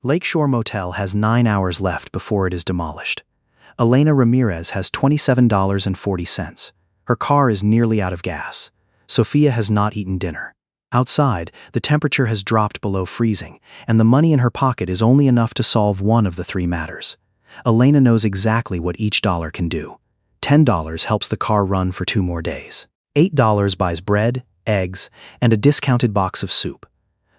Lakeshore Motel has 9 hours left before it is demolished. Elena Ramirez has $27.40. Her car is nearly out of gas. Sofia has not eaten dinner. Outside, the temperature has dropped below freezing, and the money in her pocket is only enough to solve one of the three matters. Elena knows exactly what each dollar can do. $10 helps the car run for 2 more days. $8 buys bread, eggs, and a discounted box of soup.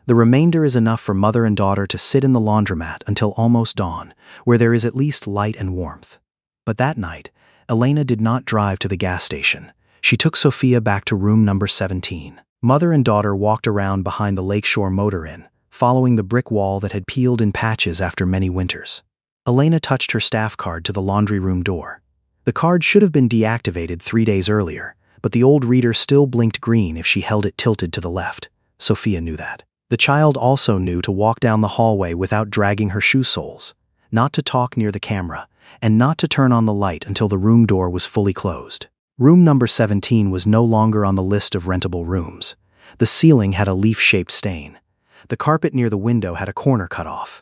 The remainder is enough for mother and daughter to sit in the laundromat until almost dawn, where there is at least light and warmth. But that night, Elena did not drive to the gas station. She took Sofia back to room number 17. Mother and daughter walked around behind the Lakeshore Motor Inn, following the brick wall that had peeled in patches after many winters. Elena touched her staff card to the laundry room door. The card should have been deactivated 3 days earlier, but the old reader still blinked green if she held it tilted to the left. Sofia knew that. The child also knew to walk down the hallway without dragging her shoe soles, not to talk near the camera, and not to turn on the light until the room door was fully closed. Room number 17 was no longer on the list of rentable rooms. The ceiling had a leaf-shaped stain. The carpet near the window had a corner cut off.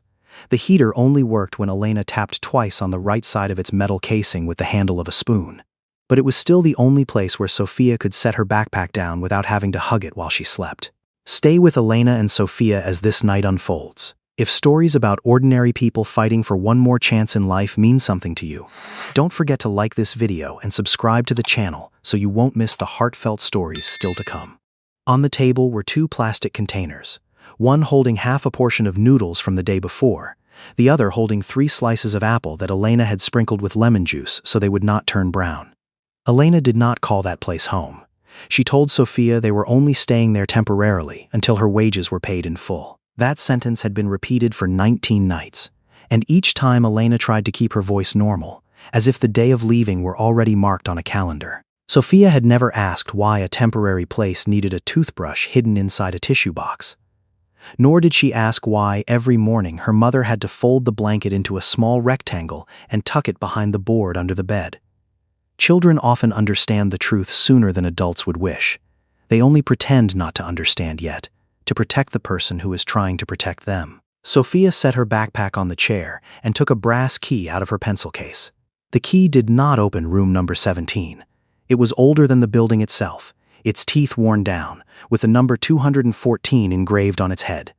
The heater only worked when Elena tapped twice on the right side of its metal casing with the handle of a spoon. But it was still the only place where Sofia could set her backpack down without having to hug it while she slept. Stay with Elena and Sofia as this night unfolds. If stories about ordinary people fighting for one more chance in life mean something to you, don't forget to like this video and subscribe to the channel so you won't miss the heartfelt stories still to come. On the table were 2 plastic containers, one holding half a portion of noodles from the day before, the other holding 3 slices of apple that Elena had sprinkled with lemon juice so they would not turn brown. Elena did not call that place home. She told Sofia they were only staying there temporarily until her wages were paid in full. That sentence had been repeated for 19 nights, and each time Elena tried to keep her voice normal, as if the day of leaving were already marked on a calendar. Sofia had never asked why a temporary place needed a toothbrush hidden inside a tissue box. Nor did she ask why every morning her mother had to fold the blanket into a small rectangle and tuck it behind the board under the bed. Children often understand the truth sooner than adults would wish. They only pretend not to understand yet, to protect the person who is trying to protect them. Sofia set her backpack on the chair and took a brass key out of her pencil case. The key did not open room number 17. It was older than the building itself, its teeth worn down, with the number 214 engraved on its head.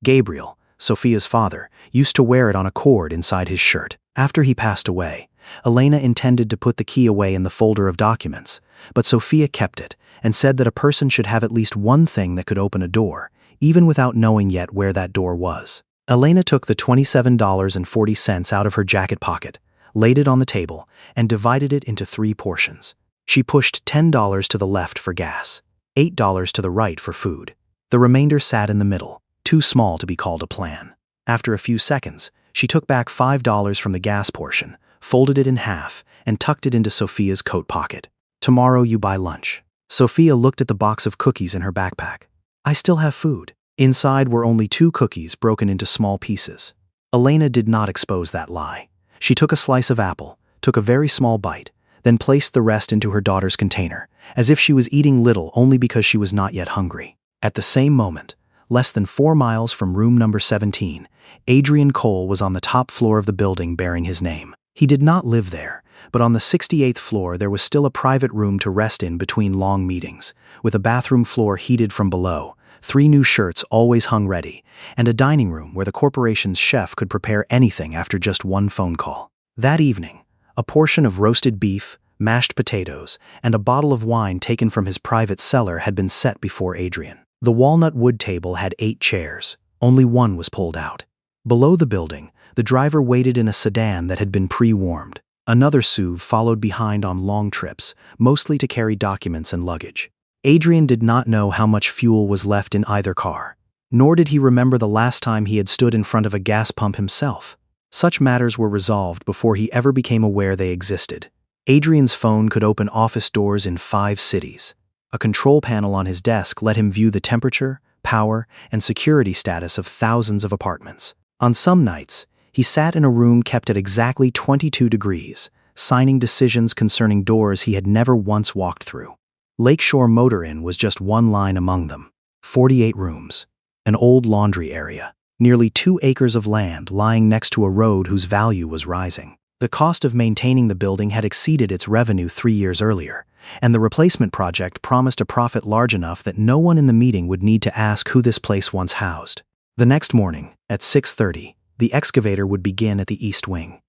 Gabriel, Sofia's father, used to wear it on a cord inside his shirt. After he passed away, Elena intended to put the key away in the folder of documents, but Sofia kept it and said that a person should have at least one thing that could open a door, even without knowing yet where that door was. Elena took the $27.40 out of her jacket pocket, laid it on the table, and divided it into 3 portions. She pushed $10 to the left for gas, $8 to the right for food. The remainder sat in the middle, too small to be called a plan. After a few seconds, she took back $5 from the gas portion, folded it in half, and tucked it into Sofia's coat pocket. "Tomorrow you buy lunch." Sofia looked at the box of cookies in her backpack. "I still have food." Inside were only 2 cookies broken into small pieces. Elena did not expose that lie. She took a slice of apple, took a very small bite, then placed the rest into her daughter's container, as if she was eating little only because she was not yet hungry. At the same moment, less than 4 miles from room number 17, Adrian Cole was on the top floor of the building bearing his name. He did not live there, but on the 68th floor there was still a private room to rest in between long meetings, with a bathroom floor heated from below, 3 new shirts always hung ready, and a dining room where the corporation's chef could prepare anything after just 1 phone call. That evening, a portion of roasted beef, mashed potatoes, and a bottle of wine taken from his private cellar had been set before Adrian. The walnut wood table had 8 chairs. Only one was pulled out. Below the building, the driver waited in a sedan that had been pre-warmed. Another SUV followed behind on long trips, mostly to carry documents and luggage. Adrian did not know how much fuel was left in either car, nor did he remember the last time he had stood in front of a gas pump himself. Such matters were resolved before he ever became aware they existed. Adrian's phone could open office doors in 5 cities. A control panel on his desk let him view the temperature, power, and security status of thousands of apartments. On some nights, he sat in a room kept at exactly 22 degrees, signing decisions concerning doors he had never once walked through. Lakeshore Motor Inn was just one line among them. 48 rooms, an old laundry area, nearly 2 acres of land lying next to a road whose value was rising. The cost of maintaining the building had exceeded its revenue 3 years earlier, and the replacement project promised a profit large enough that no one in the meeting would need to ask who this place once housed. The next morning, at 6:30, the excavator would begin at the east wing.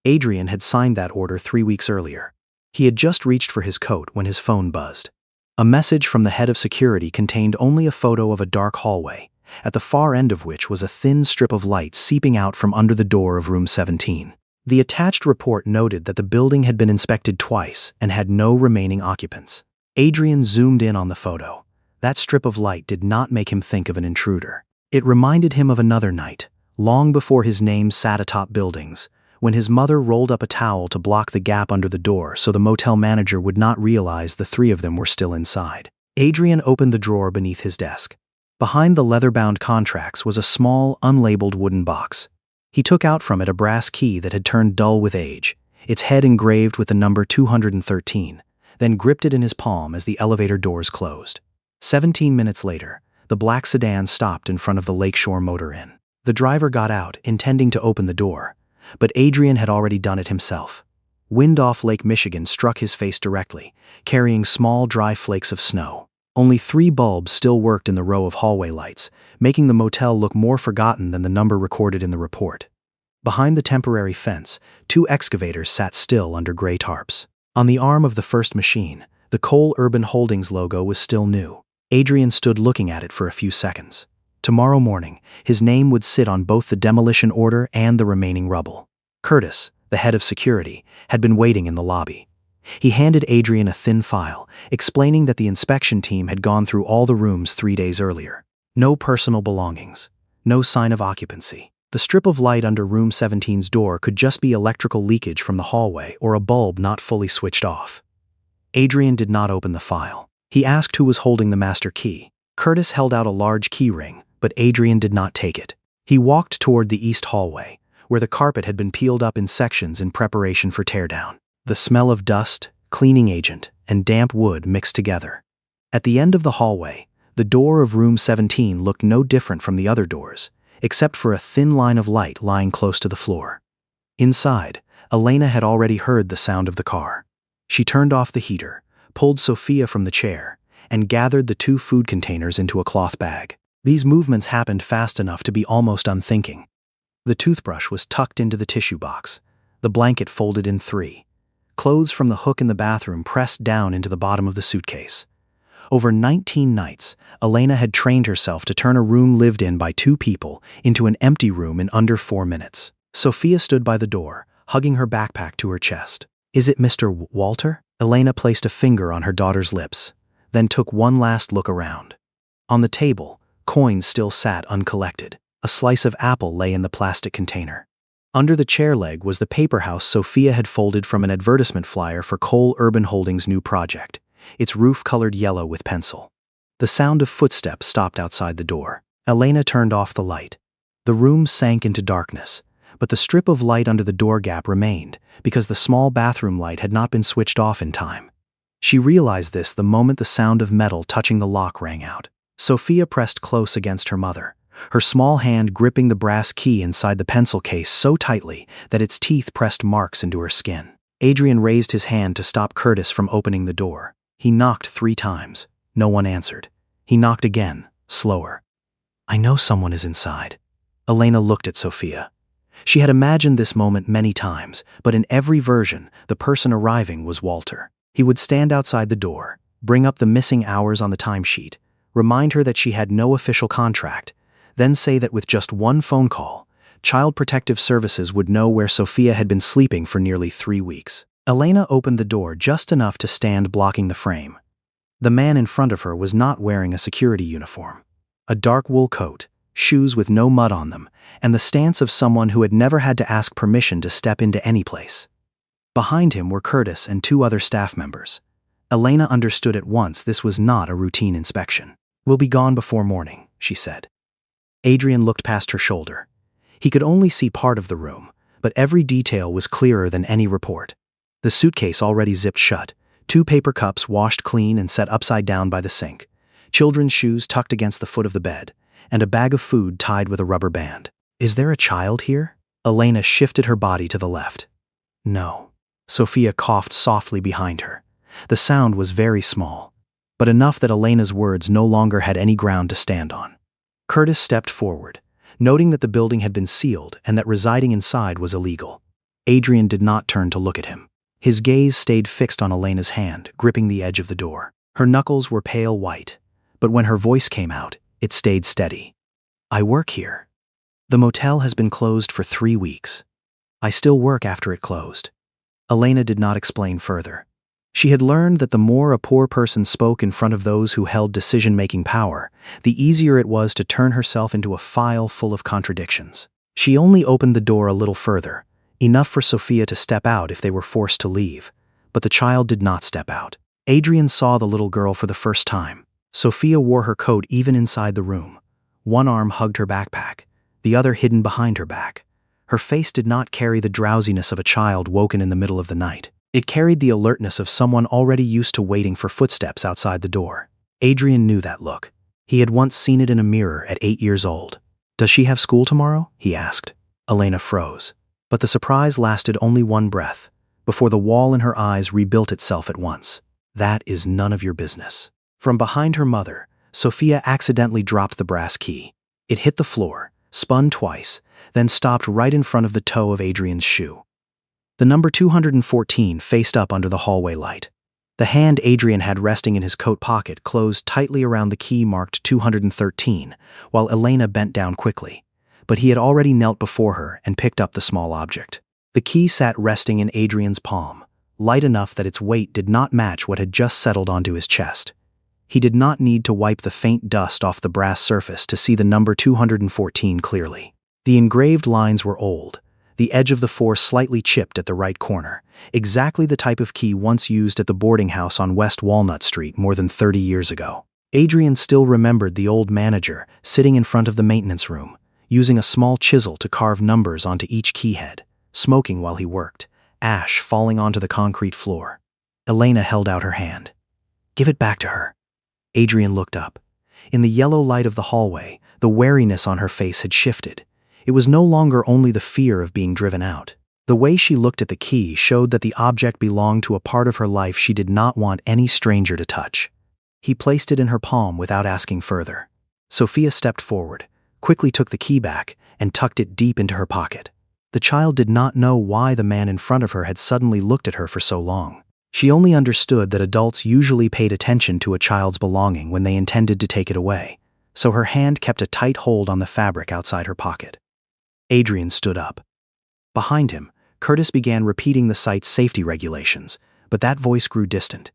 Adrian had signed that order 3 weeks earlier. He had just reached for his coat when his phone buzzed. A message from the head of security contained only a photo of a dark hallway, at the far end of which was a thin strip of light seeping out from under the door of room 17. The attached report noted that the building had been inspected twice and had no remaining occupants. Adrian zoomed in on the photo. That strip of light did not make him think of an intruder. It reminded him of another night, long before his name sat atop buildings, when his mother rolled up a towel to block the gap under the door so the motel manager would not realize the 3 of them were still inside. Adrian opened the drawer beneath his desk. Behind the leather-bound contracts was a small, unlabeled wooden box. He took out from it a brass key that had turned dull with age, its head engraved with the number 213, then gripped it in his palm as the elevator doors closed. 17 minutes later, the black sedan stopped in front of the Lakeshore Motor Inn. The driver got out, intending to open the door, but Adrian had already done it himself. Wind off Lake Michigan struck his face directly, carrying small, dry flakes of snow. Only 3 bulbs still worked in the row of hallway lights, making the motel look more forgotten than the number recorded in the report. Behind the temporary fence, 2 excavators sat still under gray tarps. On the arm of the first machine, the Cole Urban Holdings logo was still new. Adrian stood looking at it for a few seconds. Tomorrow morning, his name would sit on both the demolition order and the remaining rubble. Curtis, the head of security, had been waiting in the lobby. He handed Adrian a thin file, explaining that the inspection team had gone through all the rooms 3 days earlier. No personal belongings. No sign of occupancy. The strip of light under room 17's door could just be electrical leakage from the hallway or a bulb not fully switched off. Adrian did not open the file. He asked who was holding the master key. Curtis held out a large key ring, but Adrian did not take it. He walked toward the east hallway, where the carpet had been peeled up in sections in preparation for teardown. The smell of dust, cleaning agent, and damp wood mixed together. At the end of the hallway, the door of room 17 looked no different from the other doors, except for a thin line of light lying close to the floor. Inside, Elena had already heard the sound of the car. She turned off the heater, pulled Sophia from the chair, and gathered the 2 food containers into a cloth bag. These movements happened fast enough to be almost unthinking. The toothbrush was tucked into the tissue box, the blanket folded in 3. Clothes from the hook in the bathroom pressed down into the bottom of the suitcase. Over 19 nights, Elena had trained herself to turn a room lived in by 2 people into an empty room in under 4 minutes. Sophia stood by the door, hugging her backpack to her chest. "Is it Mr. Walter?" Elena placed a finger on her daughter's lips, then took one last look around. On the table, coins still sat uncollected. A slice of apple lay in the plastic container. Under the chair leg was the paper house Sophia had folded from an advertisement flyer for Cole Urban Holdings' new project, its roof colored yellow with pencil. The sound of footsteps stopped outside the door. Elena turned off the light. The room sank into darkness, but the strip of light under the door gap remained because the small bathroom light had not been switched off in time. She realized this the moment the sound of metal touching the lock rang out. Sophia pressed close against her mother, her small hand gripping the brass key inside the pencil case so tightly that its teeth pressed marks into her skin. Adrian raised his hand to stop Curtis from opening the door. He knocked 3 times. No one answered. He knocked again, slower. "I know someone is inside." Elena looked at Sophia. She had imagined this moment many times, but in every version, the person arriving was Walter. He would stand outside the door, bring up the missing hours on the timesheet, remind her that she had no official contract, then say that with just one phone call, Child Protective Services would know where Sophia had been sleeping for nearly 3 weeks. Elena opened the door just enough to stand blocking the frame. The man in front of her was not wearing a security uniform. A dark wool coat, shoes with no mud on them, and the stance of someone who had never had to ask permission to step into any place. Behind him were Curtis and 2 other staff members. Elena understood at once this was not a routine inspection. "We'll be gone before morning," she said. Adrian looked past her shoulder. He could only see part of the room, but every detail was clearer than any report. The suitcase already zipped shut, 2 paper cups washed clean and set upside down by the sink, children's shoes tucked against the foot of the bed, and a bag of food tied with a rubber band. Is there a child here? Elena shifted her body to the left. No. Sophia coughed softly behind her. The sound was very small, but enough that Elena's words no longer had any ground to stand on. Curtis stepped forward, noting that the building had been sealed and that residing inside was illegal. Adrian did not turn to look at him. His gaze stayed fixed on Elena's hand, gripping the edge of the door. Her knuckles were pale white, but when her voice came out, it stayed steady. I work here. The motel has been closed for 3 weeks. I still work after it closed. Elena did not explain further. She had learned that the more a poor person spoke in front of those who held decision-making power, the easier it was to turn herself into a file full of contradictions. She only opened the door a little further, enough for Sophia to step out if they were forced to leave, but the child did not step out. Adrian saw the little girl for the first time. Sophia wore her coat even inside the room. One arm hugged her backpack, the other hidden behind her back. Her face did not carry the drowsiness of a child woken in the middle of the night. It carried the alertness of someone already used to waiting for footsteps outside the door. Adrian knew that look. He had once seen it in a mirror at 8 years old. Does she have school tomorrow? He asked. Elena froze. But the surprise lasted only one breath, before the wall in her eyes rebuilt itself at once. That is none of your business. From behind her mother, Sophia accidentally dropped the brass key. It hit the floor, spun twice, then stopped right in front of the toe of Adrian's shoe. The number 214 faced up under the hallway light. The hand Adrian had resting in his coat pocket closed tightly around the key marked 213, while Elena bent down quickly. But he had already knelt before her and picked up the small object. The key sat resting in Adrian's palm, light enough that its weight did not match what had just settled onto his chest. He did not need to wipe the faint dust off the brass surface to see the number 214 clearly. The engraved lines were old, the edge of the 4 slightly chipped at the right corner, exactly the type of key once used at the boarding house on West Walnut Street more than 30 years ago. Adrian still remembered the old manager sitting in front of the maintenance room, using a small chisel to carve numbers onto each keyhead, smoking while he worked, ash falling onto the concrete floor. Elena held out her hand. Give it back to her. Adrian looked up. In the yellow light of the hallway, the wariness on her face had shifted. It was no longer only the fear of being driven out. The way she looked at the key showed that the object belonged to a part of her life she did not want any stranger to touch. He placed it in her palm without asking further. Sophia stepped forward, quickly took the key back, and tucked it deep into her pocket. The child did not know why the man in front of her had suddenly looked at her for so long. She only understood that adults usually paid attention to a child's belonging when they intended to take it away, so her hand kept a tight hold on the fabric outside her pocket. Adrian stood up. Behind him, Curtis began repeating the site's safety regulations, but that voice grew distant.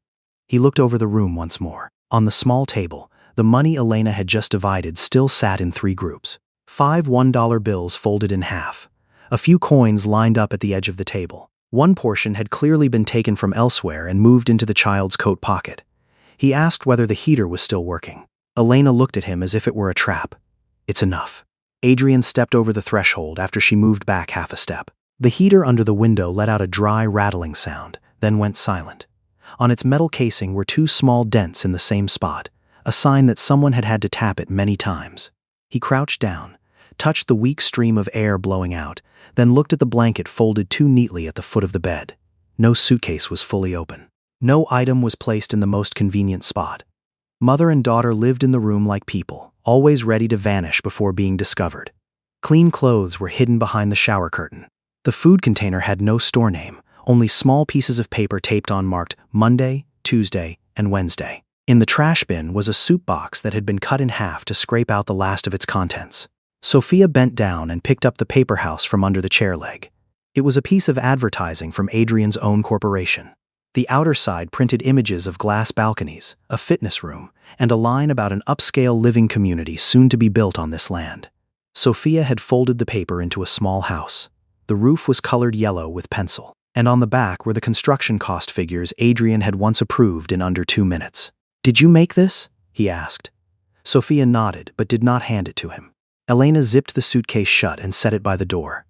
He looked over the room once more. On the small table, the money Elena had just divided still sat in 3 groups. 5 $1 bills folded in half. A few coins lined up at the edge of the table. One portion had clearly been taken from elsewhere and moved into the child's coat pocket. He asked whether the heater was still working. Elena looked at him as if it were a trap. It's enough. Adrian stepped over the threshold after she moved back half a step. The heater under the window let out a dry, rattling sound, then went silent. On its metal casing were 2 small dents in the same spot, a sign that someone had had to tap it many times. He crouched down, touched the weak stream of air blowing out, then looked at the blanket folded too neatly at the foot of the bed. No suitcase was fully open. No item was placed in the most convenient spot. Mother and daughter lived in the room like people, always ready to vanish before being discovered. Clean clothes were hidden behind the shower curtain. The food container had no store name, only small pieces of paper taped on marked Monday, Tuesday, and Wednesday. In the trash bin was a soup box that had been cut in half to scrape out the last of its contents. Sophia bent down and picked up the paper house from under the chair leg. It was a piece of advertising from Adrian's own corporation. The outer side printed images of glass balconies, a fitness room, and a line about an upscale living community soon to be built on this land. Sophia had folded the paper into a small house. The roof was colored yellow with pencil, and on the back were the construction cost figures Adrian had once approved in under 2 minutes. "Did you make this?" he asked. Sophia nodded but did not hand it to him. Elena zipped the suitcase shut and set it by the door.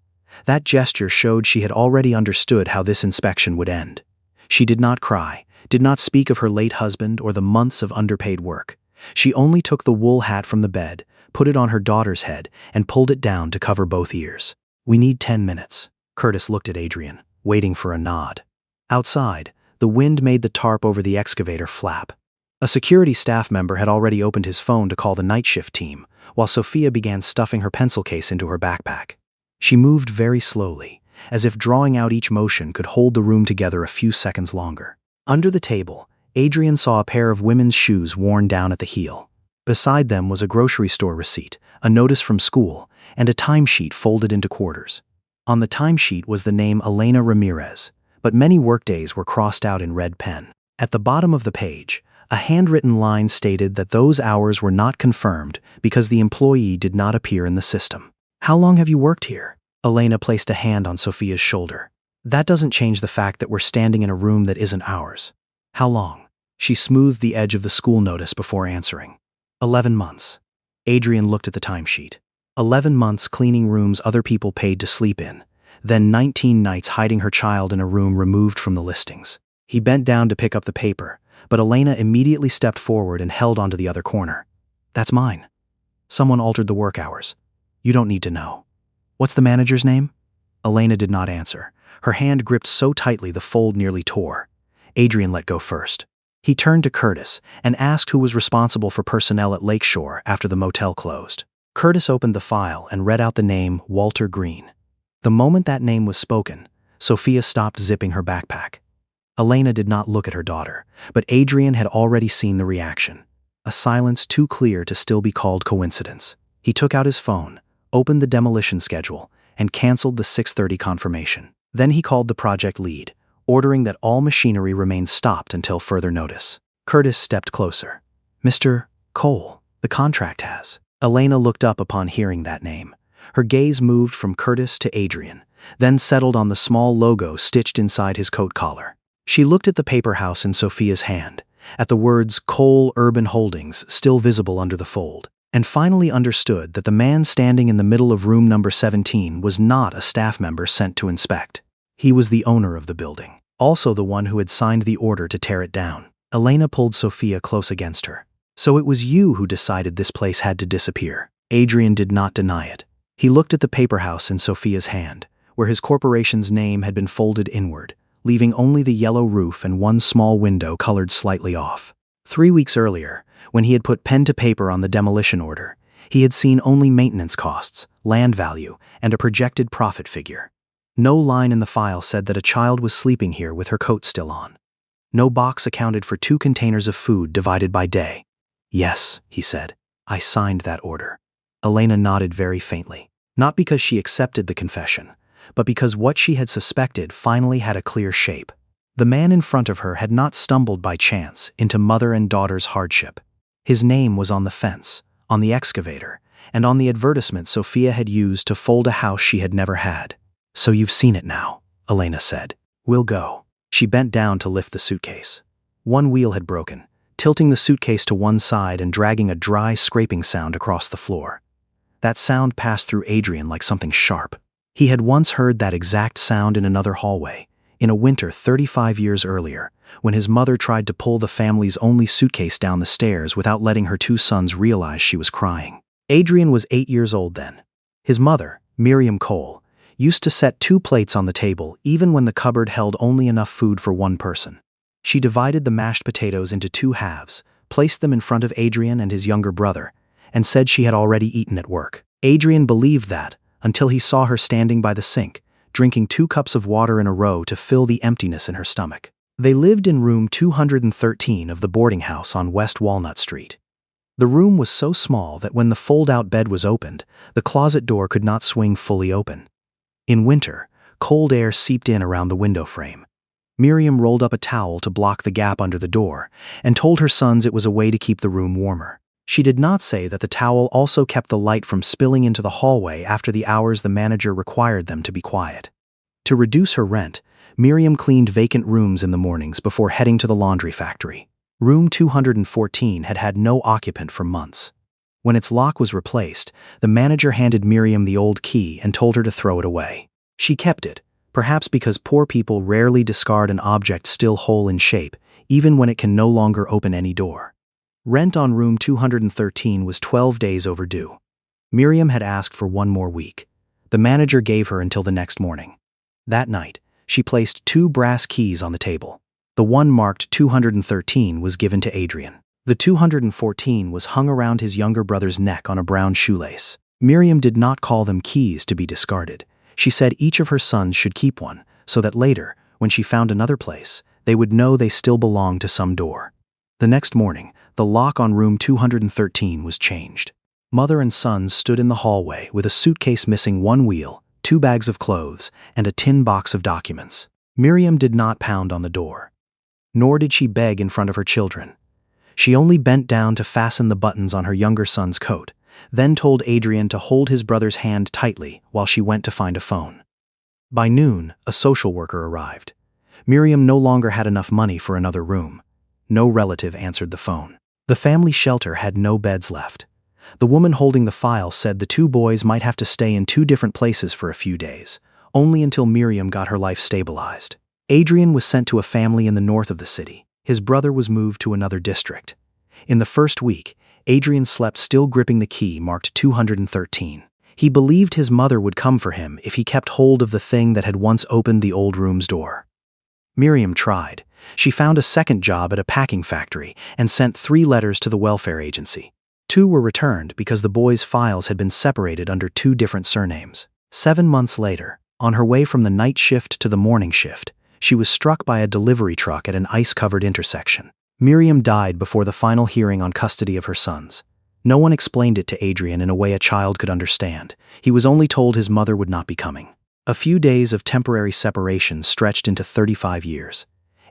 That gesture showed she had already understood how this inspection would end. She did not cry, did not speak of her late husband or the months of underpaid work. She only took the wool hat from the bed, put it on her daughter's head, and pulled it down to cover both ears. "We need 10 minutes." Curtis looked at Adrian, waiting for a nod. Outside, the wind made the tarp over the excavator flap. A security staff member had already opened his phone to call the night shift team, while Sophia began stuffing her pencil case into her backpack. She moved very slowly, as if drawing out each motion could hold the room together a few seconds longer. Under the table, Adrian saw a pair of women's shoes worn down at the heel. Beside them was a grocery store receipt, a notice from school, and a timesheet folded into quarters. On the timesheet was the name Elena Ramirez, but many workdays were crossed out in red pen. At the bottom of the page, a handwritten line stated that those hours were not confirmed because the employee did not appear in the system. "How long have you worked here?" Elena placed a hand on Sophia's shoulder. "That doesn't change the fact that we're standing in a room that isn't ours." "How long?" She smoothed the edge of the school notice before answering. 11 months. Adrian looked at the timesheet. 11 months cleaning rooms other people paid to sleep in, then 19 nights hiding her child in a room removed from the listings. He bent down to pick up the paper, but Elena immediately stepped forward and held onto the other corner. "That's mine. Someone altered the work hours. You don't need to know." "What's the manager's name?" Elena did not answer. Her hand gripped so tightly the fold nearly tore. Adrian let go first. He turned to Curtis and asked who was responsible for personnel at Lakeshore after the motel closed. Curtis opened the file and read out the name Walter Green. The moment that name was spoken, Sophia stopped zipping her backpack. Elena did not look at her daughter, but Adrian had already seen the reaction. A silence too clear to still be called coincidence. He took out his phone, opened the demolition schedule, and canceled the 6:30 confirmation. Then he called the project lead, ordering that all machinery remain stopped until further notice. Curtis stepped closer. "Mr. Cole, the contract has." Elena looked up upon hearing that name. Her gaze moved from Curtis to Adrian, then settled on the small logo stitched inside his coat collar. She looked at the paper house in Sophia's hand, at the words Cole Urban Holdings still visible under the fold, and finally understood that the man standing in the middle of room number 17 was not a staff member sent to inspect. He was the owner of the building, also the one who had signed the order to tear it down. Elena pulled Sophia close against her. "So it was you who decided this place had to disappear." Adrian did not deny it. He looked at the paper house in Sophia's hand, where his corporation's name had been folded inward, leaving only the yellow roof and one small window colored slightly off. 3 weeks earlier, when he had put pen to paper on the demolition order, he had seen only maintenance costs, land value, and a projected profit figure. No line in the file said that a child was sleeping here with her coat still on. No box accounted for 2 containers of food divided by day. "Yes," he said, "I signed that order." Elena nodded very faintly, not because she accepted the confession, but because what she had suspected finally had a clear shape. The man in front of her had not stumbled by chance into mother and daughter's hardship. His name was on the fence, on the excavator, and on the advertisement Sophia had used to fold a house she had never had. "So you've seen it now," Elena said. "We'll go." She bent down to lift the suitcase. One wheel had broken, tilting the suitcase to one side and dragging a dry scraping sound across the floor. That sound passed through Adrian like something sharp. He had once heard that exact sound in another hallway, in a winter 35 years earlier, when his mother tried to pull the family's only suitcase down the stairs without letting her 2 sons realize she was crying. Adrian was 8 years old then. His mother, Miriam Cole, used to set 2 plates on the table even when the cupboard held only enough food for 1 person. She divided the mashed potatoes into 2 halves, placed them in front of Adrian and his younger brother, and said she had already eaten at work. Adrian believed that, until he saw her standing by the sink, drinking 2 cups of water in a row to fill the emptiness in her stomach. They lived in room 213 of the boarding house on West Walnut Street. The room was so small that when the fold-out bed was opened, the closet door could not swing fully open. In winter, cold air seeped in around the window frame. Miriam rolled up a towel to block the gap under the door and told her sons it was a way to keep the room warmer. She did not say that the towel also kept the light from spilling into the hallway after the hours the manager required them to be quiet. To reduce her rent, Miriam cleaned vacant rooms in the mornings before heading to the laundry factory. Room 214 had had no occupant for months. When its lock was replaced, the manager handed Miriam the old key and told her to throw it away. She kept it, perhaps because poor people rarely discard an object still whole in shape, even when it can no longer open any door. Rent on room 213 was 12 days overdue. Miriam had asked for one more week. The manager gave her until the next morning. That night, she placed 2 brass keys on the table. The one marked 213 was given to Adrian. The 214 was hung around his younger brother's neck on a brown shoelace. Miriam did not call them keys to be discarded. She said each of her sons should keep one, so that later, when she found another place, they would know they still belonged to some door. The next morning, the lock on room 213 was changed. Mother and sons stood in the hallway with a suitcase missing 1 wheel, 2 bags of clothes, and a tin box of documents. Miriam did not pound on the door. Nor did she beg in front of her children. She only bent down to fasten the buttons on her younger son's coat, then told Adrian to hold his brother's hand tightly while she went to find a phone. By noon, a social worker arrived. Miriam no longer had enough money for another room. No relative answered the phone. The family shelter had no beds left. The woman holding the file said the 2 boys might have to stay in 2 different places for a few days, only until Miriam got her life stabilized. Adrian was sent to a family in the north of the city. His brother was moved to another district. In the first week, Adrian slept still gripping the key marked 213. He believed his mother would come for him if he kept hold of the thing that had once opened the old room's door. Miriam tried. She found a second job at a packing factory and sent 3 letters to the welfare agency. 2 were returned because the boys' files had been separated under 2 different surnames. 7 months later, on her way from the night shift to the morning shift, she was struck by a delivery truck at an ice-covered intersection. Miriam died before the final hearing on custody of her sons. No one explained it to Adrian in a way a child could understand. He was only told his mother would not be coming. A few days of temporary separation stretched into 35 years.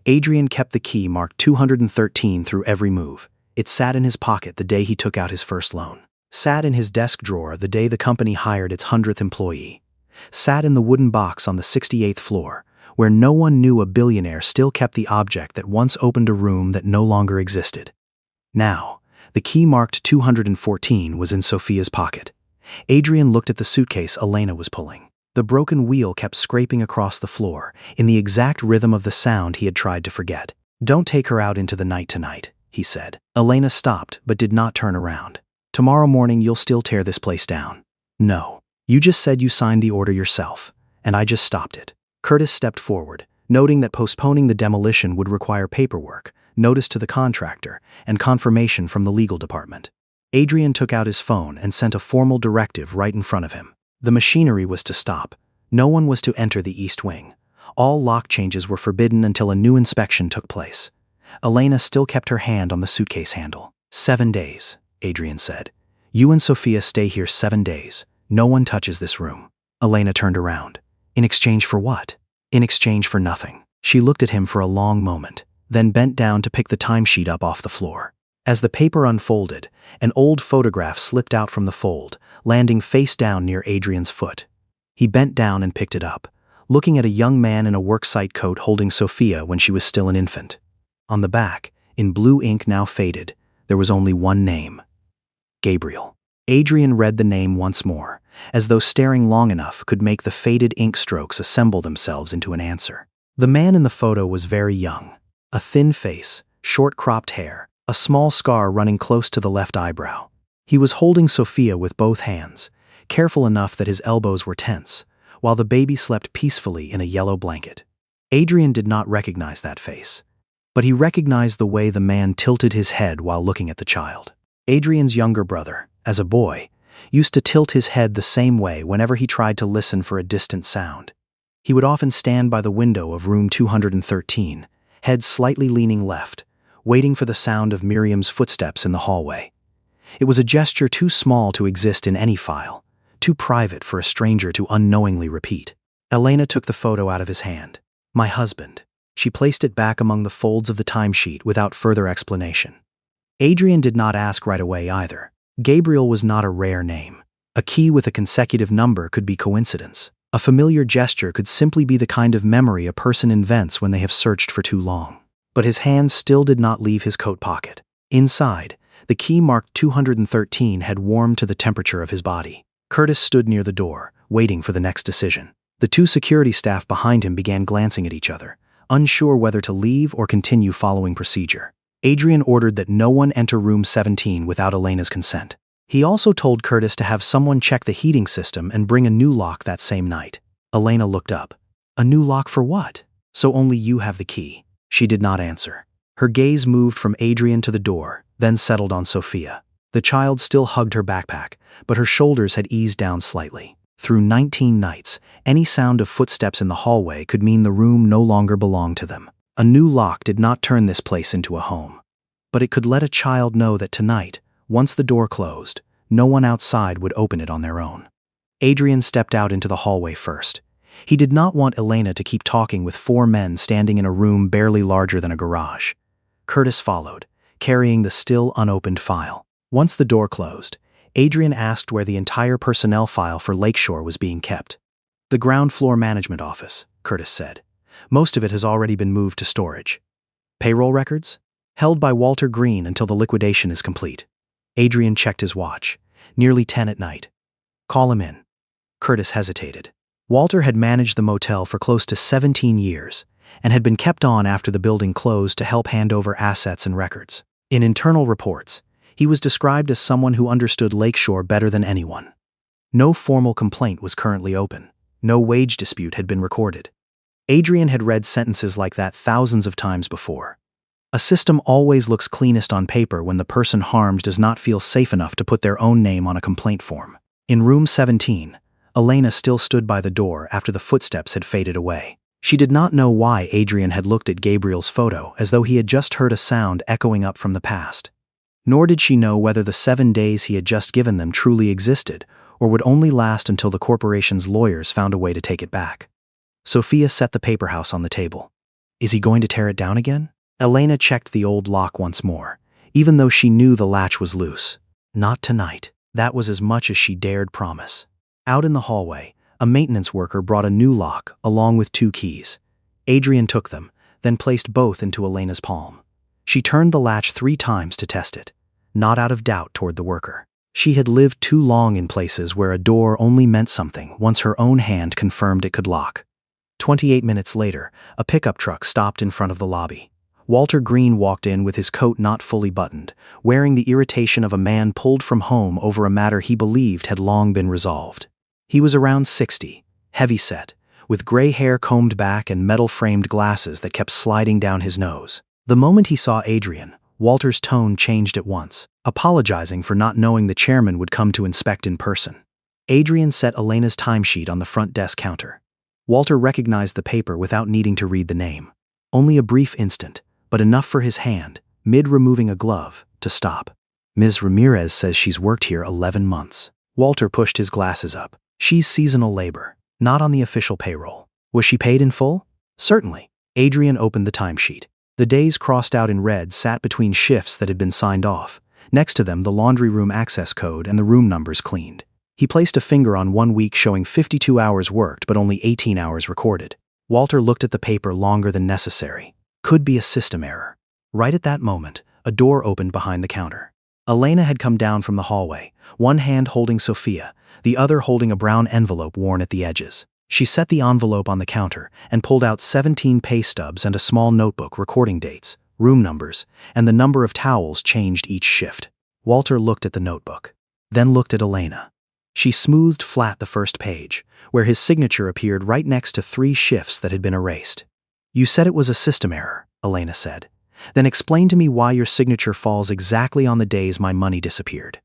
Adrian kept the key marked 213 through every move. It sat in his pocket the day he took out his first loan. Sat in his desk drawer the day the company hired its 100th employee. Sat in the wooden box on the 68th floor, where no one knew a billionaire still kept the object that once opened a room that no longer existed. Now, the key marked 214 was in Sophia's pocket. Adrian looked at the suitcase Elena was pulling. The broken wheel kept scraping across the floor, in the exact rhythm of the sound he had tried to forget. "Don't take her out into the night tonight," he said. Elena stopped but did not turn around. "Tomorrow morning you'll still tear this place down." "No. You just said you signed the order yourself, and I just stopped it." Curtis stepped forward, noting that postponing the demolition would require paperwork, notice to the contractor, and confirmation from the legal department. Adrian took out his phone and sent a formal directive right in front of him. The machinery was to stop. No one was to enter the east wing. All lock changes were forbidden until a new inspection took place. Elena still kept her hand on the suitcase handle. 7 days, Adrian said. "You and Sophia stay here 7 days. No one touches this room." Elena turned around. In exchange for what? In exchange for nothing. She looked at him for a long moment, then bent down to pick the timesheet up off the floor. As the paper unfolded, an old photograph slipped out from the fold, landing face down near Adrian's foot. He bent down and picked it up, looking at a young man in a worksite coat holding Sophia when she was still an infant. On the back, in blue ink now faded, there was only one name: Gabriel. Adrian read the name once more, as though staring long enough could make the faded ink strokes assemble themselves into an answer. The man in the photo was very young. A thin face, short cropped hair, a small scar running close to the left eyebrow. He was holding Sophia with both hands, careful enough that his elbows were tense, while the baby slept peacefully in a yellow blanket. Adrian did not recognize that face, but he recognized the way the man tilted his head while looking at the child. Adrian's younger brother, as a boy, used to tilt his head the same way whenever he tried to listen for a distant sound. He would often stand by the window of room 213, head slightly leaning left, waiting for the sound of Miriam's footsteps in the hallway. It was a gesture too small to exist in any file, too private for a stranger to unknowingly repeat. Elena took the photo out of his hand. "My husband." She placed it back among the folds of the timesheet without further explanation. Adrian did not ask right away either. Gabriel was not a rare name. A key with a consecutive number could be coincidence. A familiar gesture could simply be the kind of memory a person invents when they have searched for too long. But his hand still did not leave his coat pocket. Inside, the key marked 213 had warmed to the temperature of his body. Curtis stood near the door, waiting for the next decision. The 2 security staff behind him began glancing at each other, unsure whether to leave or continue following procedure. Adrian ordered that no one enter room 17 without Elena's consent. He also told Curtis to have someone check the heating system and bring a new lock that same night. Elena looked up. A new lock for what? So only you have the key. She did not answer. Her gaze moved from Adrian to the door, then settled on Sophia. The child still hugged her backpack, but her shoulders had eased down slightly. Through 19 nights, any sound of footsteps in the hallway could mean the room no longer belonged to them. A new lock did not turn this place into a home. But it could let a child know that tonight, once the door closed, no one outside would open it on their own. Adrian stepped out into the hallway first. He did not want Elena to keep talking with 4 men standing in a room barely larger than a garage. Curtis followed, carrying the still unopened file. Once the door closed, Adrian asked where the entire personnel file for Lakeshore was being kept. The ground floor management office, Curtis said. Most of it has already been moved to storage. Payroll records? Held by Walter Green until the liquidation is complete. Adrian checked his watch. Nearly 10 at night. Call him in. Curtis hesitated. Walter had managed the motel for close to 17 years and had been kept on after the building closed to help hand over assets and records. In internal reports, he was described as someone who understood Lakeshore better than anyone. No formal complaint was currently open. No wage dispute had been recorded. Adrian had read sentences like that thousands of times before. A system always looks cleanest on paper when the person harmed does not feel safe enough to put their own name on a complaint form. In room 17, Elena still stood by the door after the footsteps had faded away. She did not know why Adrian had looked at Gabriel's photo as though he had just heard a sound echoing up from the past. Nor did she know whether the 7 days he had just given them truly existed or would only last until the corporation's lawyers found a way to take it back. Sophia set the paper house on the table. Is he going to tear it down again? Elena checked the old lock once more, even though she knew the latch was loose. Not tonight. That was as much as she dared promise. Out in the hallway, a maintenance worker brought a new lock along with 2 keys. Adrian took them, then placed both into Elena's palm. She turned the latch 3 times to test it, not out of doubt toward the worker. She had lived too long in places where a door only meant something once her own hand confirmed it could lock. 28 minutes later, a pickup truck stopped in front of the lobby. Walter Green walked in with his coat not fully buttoned, wearing the irritation of a man pulled from home over a matter he believed had long been resolved. He was around 60, heavy-set, with gray hair combed back and metal-framed glasses that kept sliding down his nose. The moment he saw Adrian, Walter's tone changed at once, apologizing for not knowing the chairman would come to inspect in person. Adrian set Elena's timesheet on the front desk counter. Walter recognized the paper without needing to read the name. Only a brief instant, but enough for his hand, mid-removing a glove, to stop. Ms. Ramirez says she's worked here 11 months. Walter pushed his glasses up. She's seasonal labor, not on the official payroll. Was she paid in full? Certainly. Adrian opened the timesheet. The days crossed out in red sat between shifts that had been signed off. Next to them, the laundry room access code and the room numbers cleaned. He placed a finger on 1 week showing 52 hours worked but only 18 hours recorded. Walter looked at the paper longer than necessary. Could be a system error. Right at that moment, a door opened behind the counter. Elena had come down from the hallway, one hand holding Sophia, the other holding a brown envelope worn at the edges. She set the envelope on the counter and pulled out 17 pay stubs and a small notebook recording dates, room numbers, and the number of towels changed each shift. Walter looked at the notebook, then looked at Elena. She smoothed flat the first page, where his signature appeared right next to 3 shifts that had been erased. You said it was a system error, Elena said. Then explain to me why your signature falls exactly on the days my money disappeared.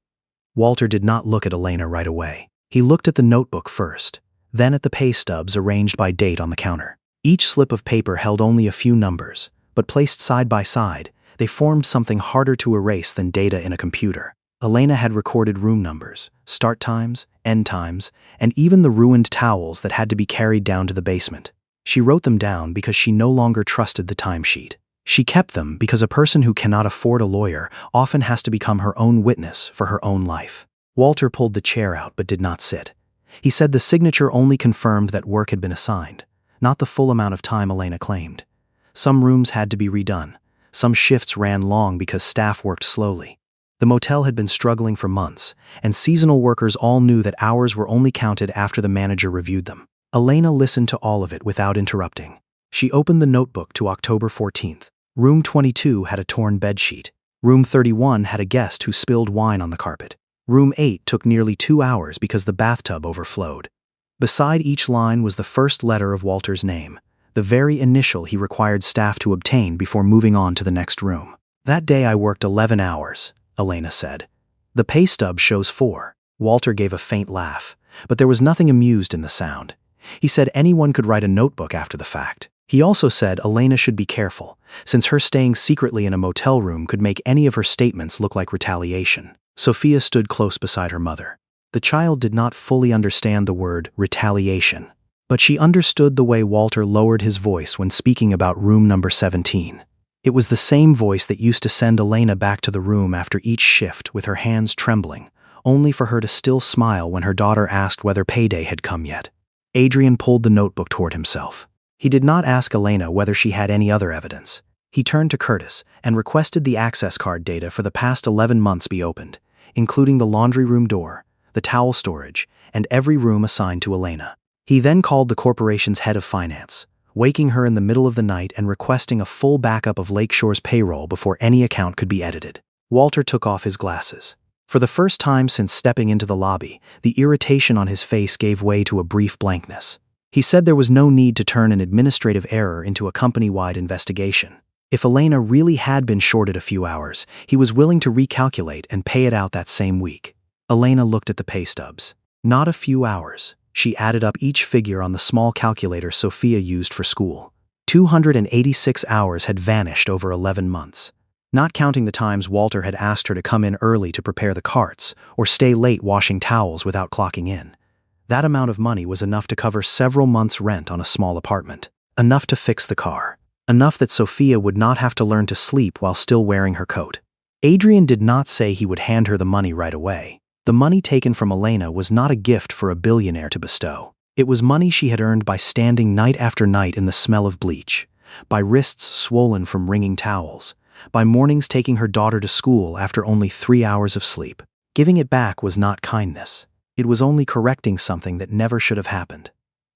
Walter did not look at Elena right away. He looked at the notebook first, then at the pay stubs arranged by date on the counter. Each slip of paper held only a few numbers, but placed side by side, they formed something harder to erase than data in a computer. Elena had recorded room numbers, start times, end times, and even the ruined towels that had to be carried down to the basement. She wrote them down because she no longer trusted the timesheet. She kept them because a person who cannot afford a lawyer often has to become her own witness for her own life. Walter pulled the chair out but did not sit. He said the signature only confirmed that work had been assigned, not the full amount of time Elena claimed. Some rooms had to be redone. Some shifts ran long because staff worked slowly. The motel had been struggling for months, and seasonal workers all knew that hours were only counted after the manager reviewed them. Elena listened to all of it without interrupting. She opened the notebook to October 14th. Room 22 had a torn bedsheet. Room 31 had a guest who spilled wine on the carpet. Room 8 took nearly 2 hours because the bathtub overflowed. Beside each line was the first letter of Walter's name, the very initial he required staff to obtain before moving on to the next room. "That day I worked 11 hours, Elena said. "The pay stub shows 4. Walter gave a faint laugh, but there was nothing amused in the sound. He said anyone could write a notebook after the fact. He also said Elena should be careful, since her staying secretly in a motel room could make any of her statements look like retaliation. Sophia stood close beside her mother. The child did not fully understand the word retaliation, but she understood the way Walter lowered his voice when speaking about room number 17. It was the same voice that used to send Elena back to the room after each shift with her hands trembling, only for her to still smile when her daughter asked whether payday had come yet. Adrian pulled the notebook toward himself. He did not ask Elena whether she had any other evidence. He turned to Curtis and requested the access card data for the past 11 months be opened, including the laundry room door, the towel storage, and every room assigned to Elena. He then called the corporation's head of finance, waking her in the middle of the night and requesting a full backup of Lakeshore's payroll before any account could be edited. Walter took off his glasses. For the first time since stepping into the lobby, the irritation on his face gave way to a brief blankness. He said there was no need to turn an administrative error into a company-wide investigation. If Elena really had been shorted a few hours, he was willing to recalculate and pay it out that same week. Elena looked at the pay stubs. Not a few hours. She added up each figure on the small calculator Sophia used for school. 286 hours had vanished over 11 months. Not counting the times Walter had asked her to come in early to prepare the carts or stay late washing towels without clocking in. That amount of money was enough to cover several months' rent on a small apartment. Enough to fix the car. Enough that Sophia would not have to learn to sleep while still wearing her coat. Adrian did not say he would hand her the money right away. The money taken from Elena was not a gift for a billionaire to bestow. It was money she had earned by standing night after night in the smell of bleach, by wrists swollen from wringing towels, by mornings taking her daughter to school after only 3 hours of sleep. Giving it back was not kindness. It was only correcting something that never should have happened.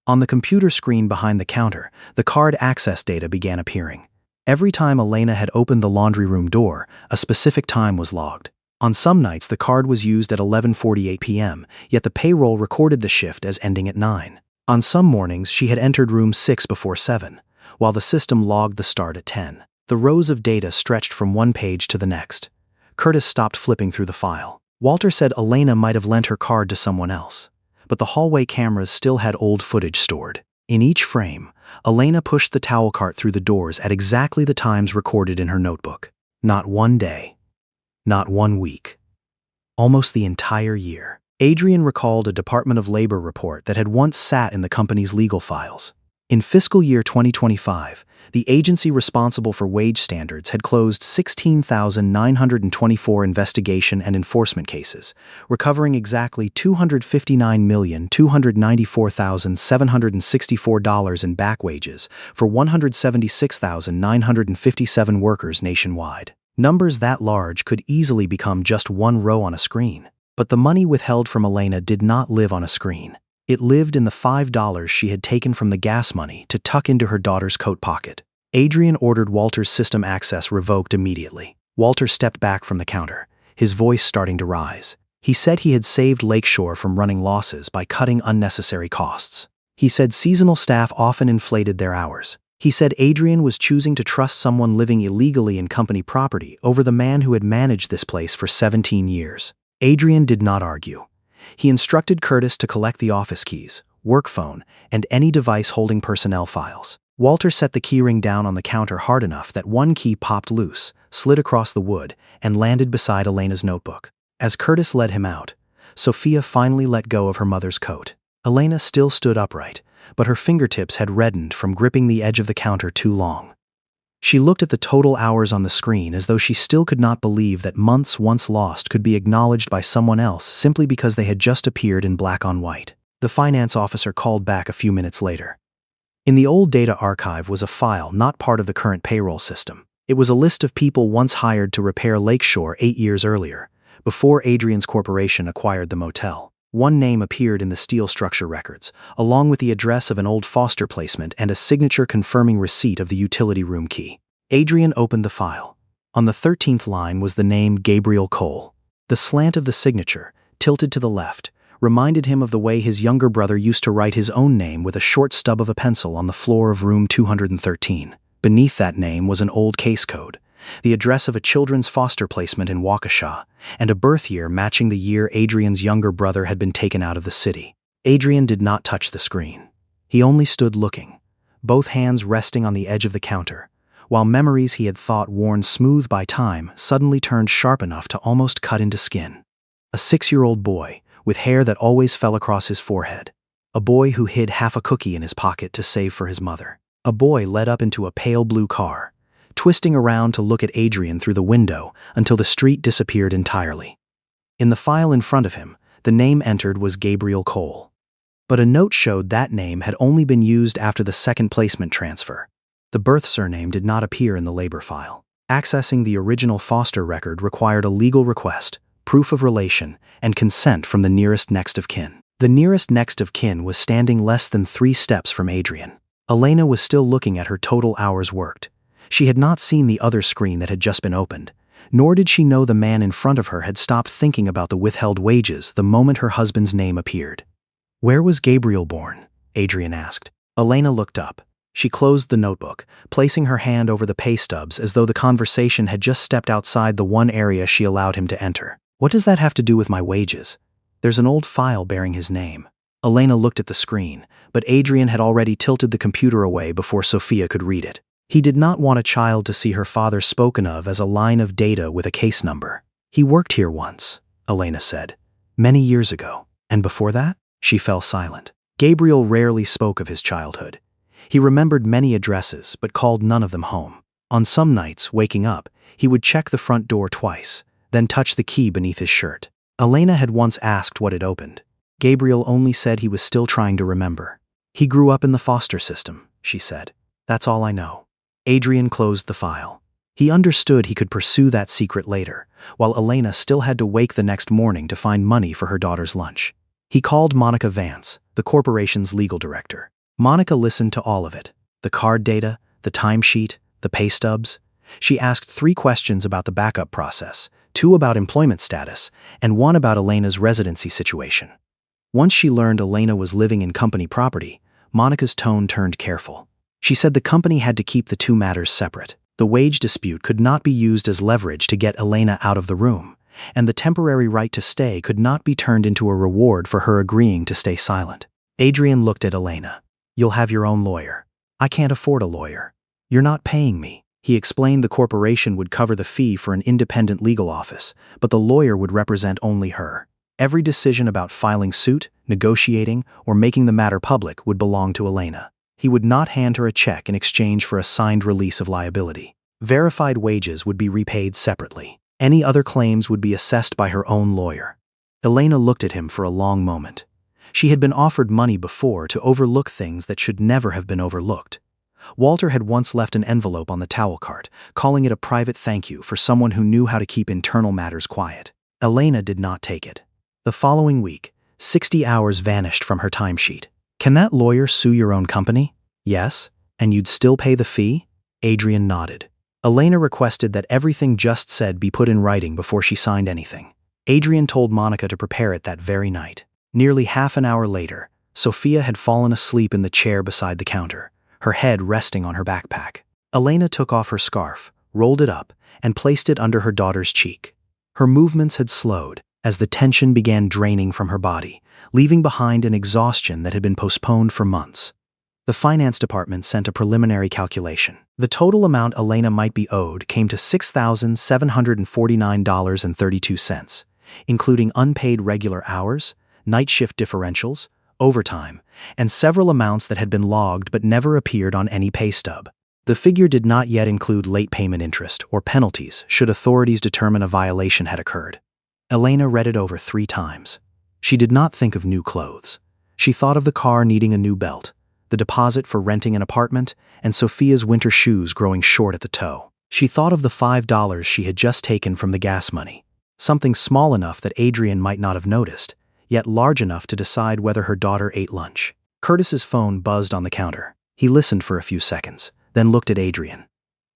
On the computer screen behind the counter, the card access data began appearing. Every time Elena had opened the laundry room door, a specific time was logged. On some nights, the card was used at 11:48 p.m., yet the payroll recorded the shift as ending at 9. On some mornings, she had entered room 6 before 7, while the system logged the start at 10. The rows of data stretched from one page to the next. Curtis stopped flipping through the file. Walter said Elena might have lent her card to someone else, but the hallway cameras still had old footage stored. In each frame, Elena pushed the towel cart through the doors at exactly the times recorded in her notebook. Not one day. Not 1 week. Almost the entire year. Adrian recalled a Department of Labor report that had once sat in the company's legal files. In fiscal year 2025, the agency responsible for wage standards had closed 16,924 investigation and enforcement cases, recovering exactly $259,294,764 in back wages for 176,957 workers nationwide. Numbers that large could easily become just one row on a screen. But the money withheld from Elena did not live on a screen. It lived in the $5 she had taken from the gas money to tuck into her daughter's coat pocket. Adrian ordered Walter's system access revoked immediately. Walter stepped back from the counter, his voice starting to rise. He said he had saved Lakeshore from running losses by cutting unnecessary costs. He said seasonal staff often inflated their hours. He said Adrian was choosing to trust someone living illegally in company property over the man who had managed this place for 17 years. Adrian did not argue. He instructed Curtis to collect the office keys, work phone, and any device holding personnel files. Walter set the keyring down on the counter hard enough that one key popped loose, slid across the wood, and landed beside Elena's notebook. As Curtis led him out, Sophia finally let go of her mother's coat. Elena still stood upright, but her fingertips had reddened from gripping the edge of the counter too long. She looked at the total hours on the screen as though she still could not believe that months once lost could be acknowledged by someone else simply because they had just appeared in black on white. The finance officer called back a few minutes later. In the old data archive was a file not part of the current payroll system. It was a list of people once hired to repair Lakeshore 8 years earlier, before Adrian's corporation acquired the motel. One name appeared in the steel structure records, along with the address of an old Foster placement and a signature confirming receipt of the utility room key. Adrian opened the file. On the 13th line was the name Gabriel Cole. The slant of the signature, tilted to the left, reminded him of the way his younger brother used to write his own name with a short stub of a pencil on the floor of room 213. Beneath that name was an old case code, the address of a children's foster placement in Waukesha, and a birth year matching the year Adrian's younger brother had been taken out of the city. Adrian did not touch the screen. He only stood looking, both hands resting on the edge of the counter, while memories he had thought worn smooth by time suddenly turned sharp enough to almost cut into skin. A 6-year-old boy, with hair that always fell across his forehead. A boy who hid half a cookie in his pocket to save for his mother. A boy led up into a pale blue car, twisting around to look at Adrian through the window until the street disappeared entirely. In the file in front of him, the name entered was Gabriel Cole. But a note showed that name had only been used after the second placement transfer. The birth surname did not appear in the labor file. Accessing the original foster record required a legal request, proof of relation, and consent from the nearest next of kin. The nearest next of kin was standing less than 3 steps from Adrian. Elena was still looking at her total hours worked. She had not seen the other screen that had just been opened, nor did she know the man in front of her had stopped thinking about the withheld wages the moment her husband's name appeared. "Where was Gabriel born?" Adrian asked. Elena looked up. She closed the notebook, placing her hand over the pay stubs as though the conversation had just stepped outside the one area she allowed him to enter. "What does that have to do with my wages? There's an old file bearing his name." Elena looked at the screen, but Adrian had already tilted the computer away before Sophia could read it. He did not want a child to see her father spoken of as a line of data with a case number. "He worked here once," Elena said. "Many years ago. And before that?" She fell silent. Gabriel rarely spoke of his childhood. He remembered many addresses, but called none of them home. On some nights, waking up, he would check the front door twice, then touch the key beneath his shirt. Elena had once asked what had opened. Gabriel only said he was still trying to remember. "He grew up in the foster system," she said. "That's all I know." Adrian closed the file. He understood he could pursue that secret later, while Elena still had to wake the next morning to find money for her daughter's lunch. He called Monica Vance, the corporation's legal director. Monica listened to all of it: the card data, the timesheet, the pay stubs. She asked 3 questions about the backup process, 2 about employment status, and 1 about Elena's residency situation. Once she learned Elena was living in company property, Monica's tone turned careful. She said the company had to keep the 2 matters separate. The wage dispute could not be used as leverage to get Elena out of the room, and the temporary right to stay could not be turned into a reward for her agreeing to stay silent. Adrian looked at Elena. "You'll have your own lawyer." "I can't afford a lawyer." "You're not paying me." He explained the corporation would cover the fee for an independent legal office, but the lawyer would represent only her. Every decision about filing suit, negotiating, or making the matter public would belong to Elena. He would not hand her a check in exchange for a signed release of liability. Verified wages would be repaid separately. Any other claims would be assessed by her own lawyer. Elena looked at him for a long moment. She had been offered money before to overlook things that should never have been overlooked. Walter had once left an envelope on the towel cart, calling it a private thank you for someone who knew how to keep internal matters quiet. Elena did not take it. The following week, 60 hours vanished from her timesheet. "Can that lawyer sue your own company?" "Yes. And you'd still pay the fee?" Adrian nodded. Elena requested that everything just said be put in writing before she signed anything. Adrian told Monica to prepare it that very night. Nearly half an hour later, Sophia had fallen asleep in the chair beside the counter, her head resting on her backpack. Elena took off her scarf, rolled it up, and placed it under her daughter's cheek. Her movements had slowed as the tension began draining from her body, leaving behind an exhaustion that had been postponed for months. The finance department sent a preliminary calculation. The total amount Elena might be owed came to $6,749.32, including unpaid regular hours, night shift differentials, overtime, and several amounts that had been logged but never appeared on any pay stub. The figure did not yet include late payment interest or penalties should authorities determine a violation had occurred. Elena read it over 3 times. She did not think of new clothes. She thought of the car needing a new belt, the deposit for renting an apartment, and Sophia's winter shoes growing short at the toe. She thought of the $5 she had just taken from the gas money, something small enough that Adrian might not have noticed, yet large enough to decide whether her daughter ate lunch. Curtis's phone buzzed on the counter. He listened for a few seconds, then looked at Adrian.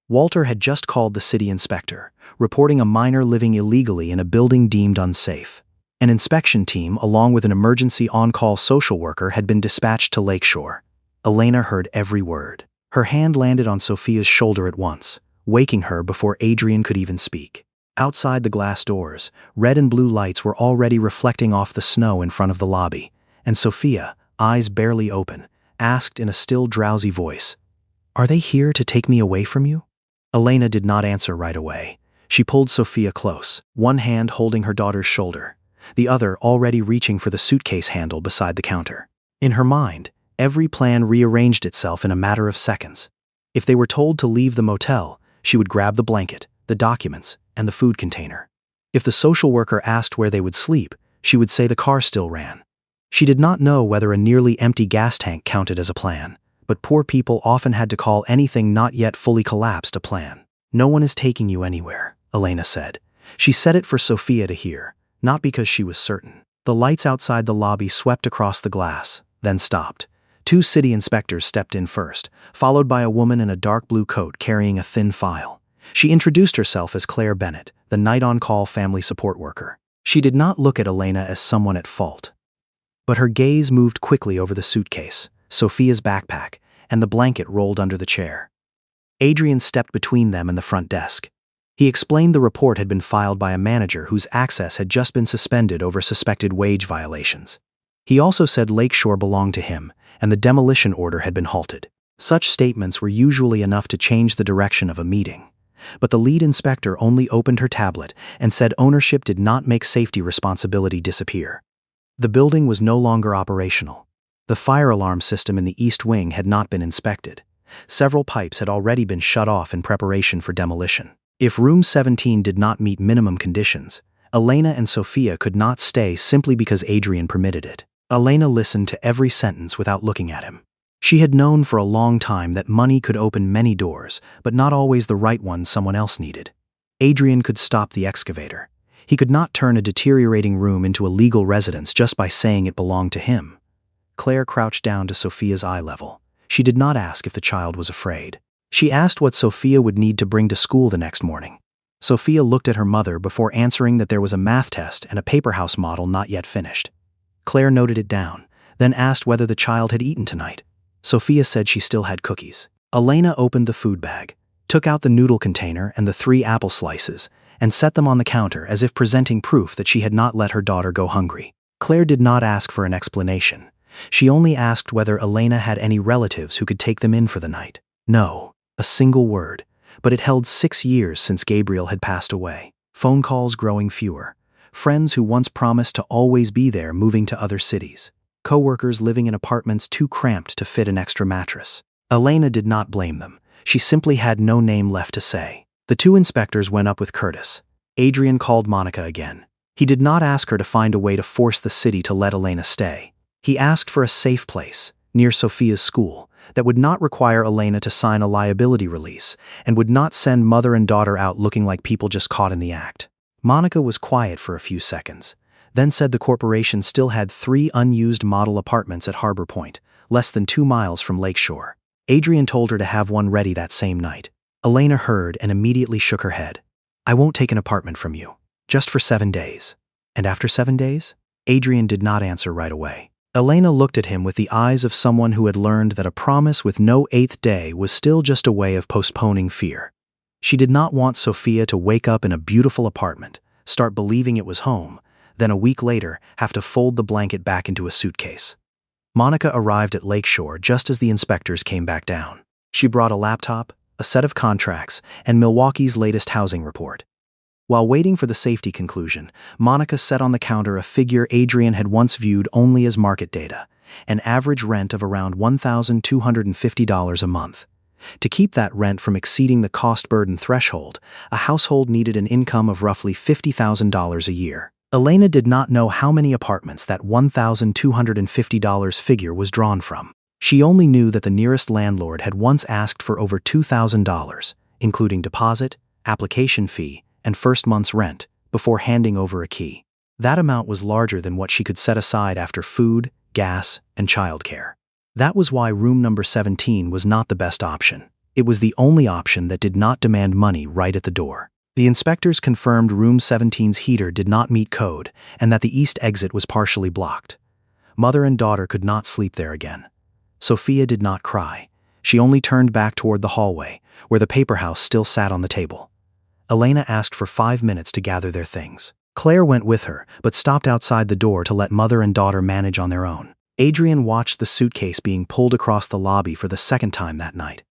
Walter had just called the city inspector, reporting a minor living illegally in a building deemed unsafe. An inspection team, along with an emergency on-call social worker, had been dispatched to Lakeshore. Elena heard every word. Her hand landed on Sophia's shoulder at once, waking her before Adrian could even speak. Outside the glass doors, red and blue lights were already reflecting off the snow in front of the lobby, and Sophia, eyes barely open, asked in a still drowsy voice, "Are they here to take me away from you?" Elena did not answer right away. She pulled Sophia close, one hand holding her daughter's shoulder, the other already reaching for the suitcase handle beside the counter. In her mind, every plan rearranged itself in a matter of seconds. If they were told to leave the motel, she would grab the blanket, the documents, and the food container. If the social worker asked where they would sleep, she would say the car still ran. She did not know whether a nearly empty gas tank counted as a plan, but poor people often had to call anything not yet fully collapsed a plan. "No one is taking you anywhere," Elena said. She said it for Sophia to hear, not because she was certain. The lights outside the lobby swept across the glass, then stopped. 2 city inspectors stepped in first, followed by a woman in a dark blue coat carrying a thin file. She introduced herself as Claire Bennett, the night-on-call family support worker. She did not look at Elena as someone at fault. But her gaze moved quickly over the suitcase, Sophia's backpack, and the blanket rolled under the chair. Adrian stepped between them and the front desk. He explained the report had been filed by a manager whose access had just been suspended over suspected wage violations. He also said Lakeshore belonged to him, and the demolition order had been halted. Such statements were usually enough to change the direction of a meeting. But the lead inspector only opened her tablet and said ownership did not make safety responsibility disappear. The building was no longer operational. The fire alarm system in the east wing had not been inspected. Several pipes had already been shut off in preparation for demolition. If room 17 did not meet minimum conditions, Elena and Sophia could not stay simply because Adrian permitted it. Elena listened to every sentence without looking at him. She had known for a long time that money could open many doors, but not always the right ones someone else needed. Adrian could stop the excavator. He could not turn a deteriorating room into a legal residence just by saying it belonged to him. Claire crouched down to Sophia's eye level. She did not ask if the child was afraid. She asked what Sophia would need to bring to school the next morning. Sophia looked at her mother before answering that there was a math test and a paper house model not yet finished. Claire noted it down, then asked whether the child had eaten tonight. Sophia said she still had cookies. Elena opened the food bag, took out the noodle container and the 3 apple slices, and set them on the counter as if presenting proof that she had not let her daughter go hungry. Claire did not ask for an explanation. She only asked whether Elena had any relatives who could take them in for the night. No, a single word, but it held 6 years since Gabriel had passed away. Phone calls growing fewer. Friends who once promised to always be there moving to other cities. Co-workers living in apartments too cramped to fit an extra mattress. Elena did not blame them. She simply had no name left to say. The 2 inspectors went up with Curtis. Adrian called Monica again. He did not ask her to find a way to force the city to let Elena stay. He asked for a safe place, near Sophia's school, that would not require Elena to sign a liability release and would not send mother and daughter out looking like people just caught in the act. Monica was quiet for a few seconds, then said the corporation still had 3 unused model apartments at Harbor Point, less than 2 miles from Lakeshore. Adrian told her to have one ready that same night. Elena heard and immediately shook her head. "I won't take an apartment from you, just for 7 days. And after 7 days?" Adrian did not answer right away. Elena looked at him with the eyes of someone who had learned that a promise with no 8th day was still just a way of postponing fear. She did not want Sophia to wake up in a beautiful apartment, start believing it was home, then a week later have to fold the blanket back into a suitcase. Monica arrived at Lakeshore just as the inspectors came back down. She brought a laptop, a set of contracts, and Milwaukee's latest housing report. While waiting for the safety conclusion, Monica set on the counter a figure Adrian had once viewed only as market data, an average rent of around $1,250 a month. To keep that rent from exceeding the cost burden threshold, a household needed an income of roughly $50,000 a year. Elena did not know how many apartments that $1,250 figure was drawn from. She only knew that the nearest landlord had once asked for over $2,000, including deposit, application fee, and first month's rent, before handing over a key. That amount was larger than what she could set aside after food, gas, and childcare. That was why room number 17 was not the best option. It was the only option that did not demand money right at the door. The inspectors confirmed room 17's heater did not meet code and that the east exit was partially blocked. Mother and daughter could not sleep there again. Sophia did not cry. She only turned back toward the hallway, where the paper house still sat on the table. Elena asked for 5 minutes to gather their things. Claire went with her, but stopped outside the door to let mother and daughter manage on their own. Adrian watched the suitcase being pulled across the lobby for the second time that night.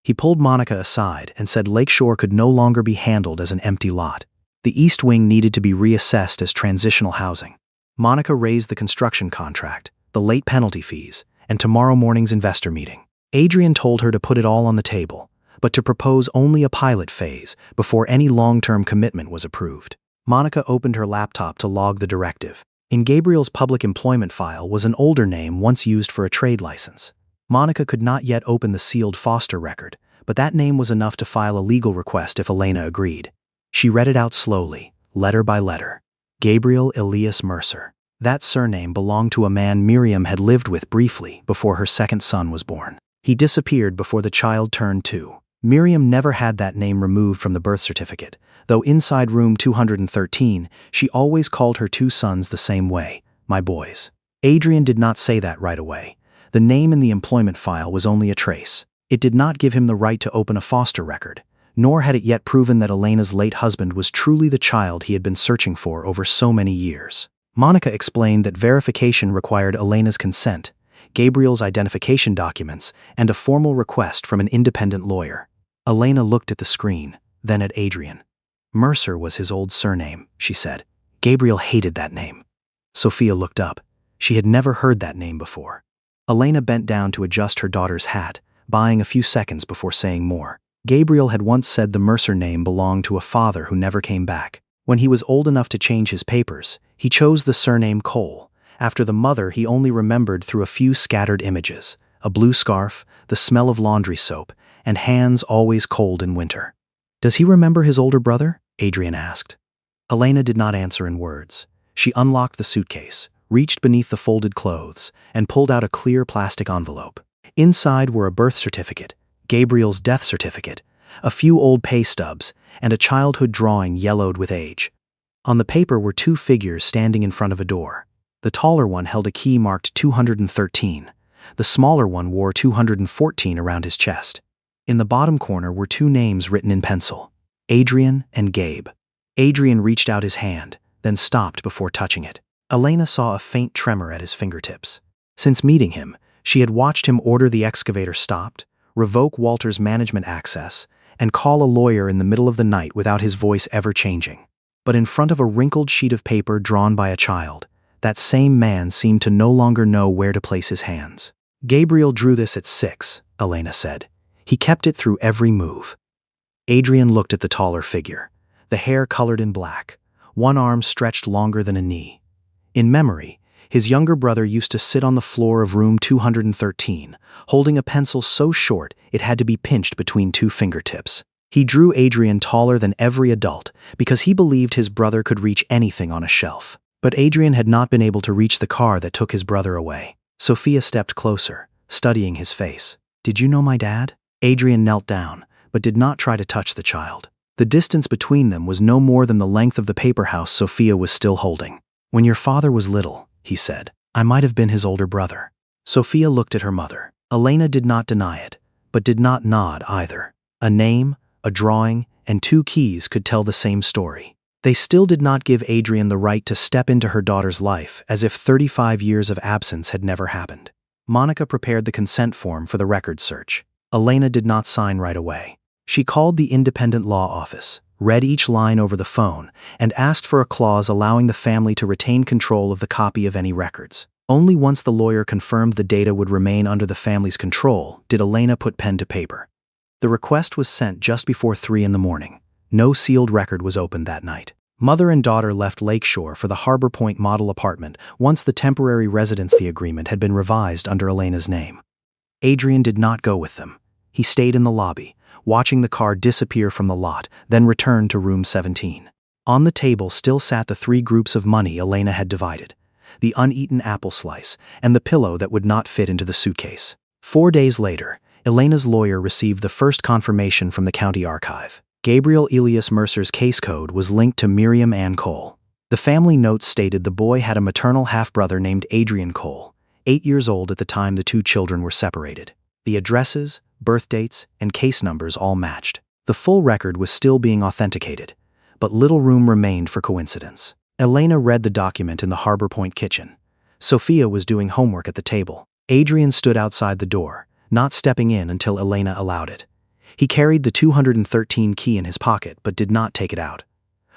He pulled Monica aside and said Lakeshore could no longer be handled as an empty lot. The East Wing needed to be reassessed as transitional housing. Monica raised the construction contract, the late penalty fees, and tomorrow morning's investor meeting. Adrian told her to put it all on the table, but to propose only a pilot phase before any long-term commitment was approved. Monica opened her laptop to log the directive. In Gabriel's public employment file was an older name once used for a trade license. Monica could not yet open the sealed Foster record, but that name was enough to file a legal request if Elena agreed. She read it out slowly, letter by letter. Gabriel Elias Mercer. That surname belonged to a man Miriam had lived with briefly before her second son was born. He disappeared before the child turned 2. Miriam never had that name removed from the birth certificate, though inside room 213, she always called her 2 sons the same way, my boys. Adrian did not say that right away. The name in the employment file was only a trace. It did not give him the right to open a foster record, nor had it yet proven that Elena's late husband was truly the child he had been searching for over so many years. Monica explained that verification required Elena's consent, Gabriel's identification documents, and a formal request from an independent lawyer. Elena looked at the screen, then at Adrian. Mercer was his old surname, she said. Gabriel hated that name. Sophia looked up. She had never heard that name before. Elena bent down to adjust her daughter's hat, buying a few seconds before saying more. Gabriel had once said the Mercer name belonged to a father who never came back. When he was old enough to change his papers, he chose the surname Cole. After the mother he only remembered through a few scattered images, a blue scarf, the smell of laundry soap, and hands always cold in winter. Does he remember his older brother? Adrian asked. Elena did not answer in words. She unlocked the suitcase, reached beneath the folded clothes, and pulled out a clear plastic envelope. Inside were a birth certificate, Gabriel's death certificate, a few old pay stubs, and a childhood drawing yellowed with age. On the paper were 2 figures standing in front of a door. The taller one held a key marked 213. The smaller one wore 214 around his chest. In the bottom corner were 2 names written in pencil, Adrian and Gabe. Adrian reached out his hand, then stopped before touching it. Elena saw a faint tremor at his fingertips. Since meeting him, she had watched him order the excavator stopped, revoke Walter's management access, and call a lawyer in the middle of the night without his voice ever changing. But in front of a wrinkled sheet of paper drawn by a child, that same man seemed to no longer know where to place his hands. Gabriel drew this at 6, Elena said. He kept it through every move. Adrian looked at the taller figure, the hair colored in black, one arm stretched longer than a knee. In memory, his younger brother used to sit on the floor of room 213, holding a pencil so short it had to be pinched between 2 fingertips. He drew Adrian taller than every adult because he believed his brother could reach anything on a shelf. But Adrian had not been able to reach the car that took his brother away. Sophia stepped closer, studying his face. Did you know my dad? Adrian knelt down, but did not try to touch the child. The distance between them was no more than the length of the paper house Sophia was still holding. When your father was little, he said, I might have been his older brother. Sophia looked at her mother. Elena did not deny it, but did not nod either. A name, a drawing, and 2 keys could tell the same story. They still did not give Adrian the right to step into her daughter's life as if 35 years of absence had never happened. Monica prepared the consent form for the record search. Elena did not sign right away. She called the independent law office, read each line over the phone, and asked for a clause allowing the family to retain control of the copy of any records. Only once the lawyer confirmed the data would remain under the family's control did Elena put pen to paper. The request was sent just before 3 in the morning. No sealed record was opened that night. Mother and daughter left Lakeshore for the Harbor Point model apartment once the temporary residency agreement had been revised under Elena's name. Adrian did not go with them. He stayed in the lobby, watching the car disappear from the lot, then returned to room 17. On the table still sat the 3 groups of money Elena had divided, the uneaten apple slice, and the pillow that would not fit into the suitcase. 4 days later, Elena's lawyer received the first confirmation from the county archive. Gabriel Elias Mercer's case code was linked to Miriam Ann Cole. The family notes stated the boy had a maternal half-brother named Adrian Cole, 8 years old at the time the two children were separated. The addresses, birth dates, and case numbers all matched. The full record was still being authenticated, but little room remained for coincidence. Elena read the document in the Harbor Point kitchen. Sophia was doing homework at the table. Adrian stood outside the door, not stepping in until Elena allowed it. He carried the 213 key in his pocket but did not take it out.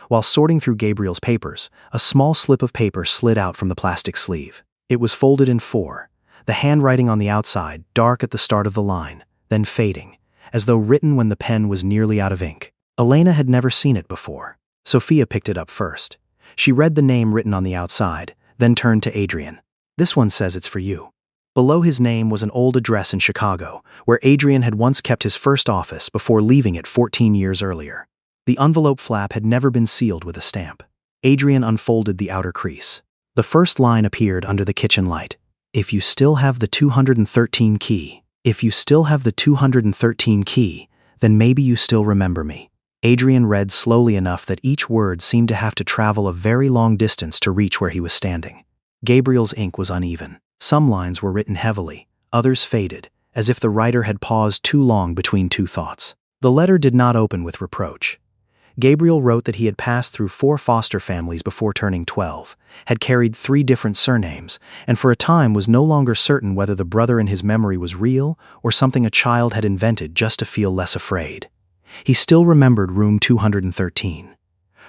While sorting through Gabriel's papers, a small slip of paper slid out from the plastic sleeve. It was folded in 4, the handwriting on the outside dark at the start of the line, then fading, as though written when the pen was nearly out of ink. Elena had never seen it before. Sophia picked it up first. She read the name written on the outside, then turned to Adrian. "This one says it's for you." Below his name was an old address in Chicago, where Adrian had once kept his first office before leaving it 14 years earlier. The envelope flap had never been sealed with a stamp. Adrian unfolded the outer crease. The first line appeared under the kitchen light. "If you still have the 213 key, if you still have the 213 key, then maybe you still remember me." Adrian read slowly enough that each word seemed to have to travel a very long distance to reach where he was standing. Gabriel's ink was uneven. Some lines were written heavily, others faded, as if the writer had paused too long between two thoughts. The letter did not open with reproach. Gabriel wrote that he had passed through 4 foster families before turning 12, had carried 3 different surnames, and for a time was no longer certain whether the brother in his memory was real or something a child had invented just to feel less afraid. He still remembered room 213.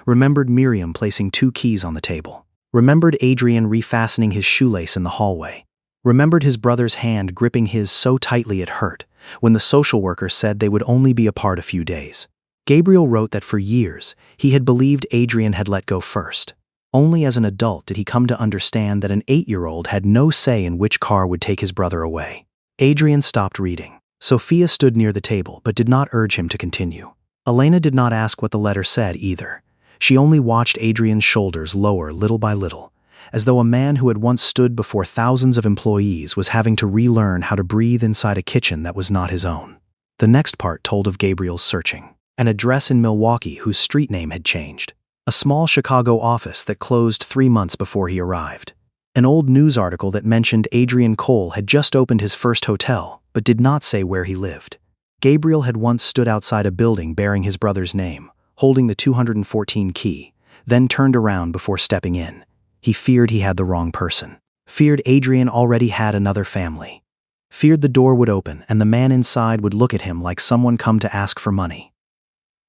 Remembered Miriam placing 2 keys on the table. Remembered Adrian refastening his shoelace in the hallway. Remembered his brother's hand gripping his so tightly it hurt, when the social worker said they would only be apart a few days. Gabriel wrote that for years, he had believed Adrian had let go first. Only as an adult did he come to understand that an 8-year-old had no say in which car would take his brother away. Adrian stopped reading. Sophia stood near the table but did not urge him to continue. Elena did not ask what the letter said either. She only watched Adrian's shoulders lower little by little, as though a man who had once stood before thousands of employees was having to relearn how to breathe inside a kitchen that was not his own. The next part told of Gabriel's searching. An address in Milwaukee whose street name had changed. A small Chicago office that closed 3 months before he arrived. An old news article that mentioned Adrian Cole had just opened his first hotel, but did not say where he lived. Gabriel had once stood outside a building bearing his brother's name, holding the 214 key, then turned around before stepping in. He feared he had the wrong person. Feared Adrian already had another family. Feared the door would open and the man inside would look at him like someone come to ask for money.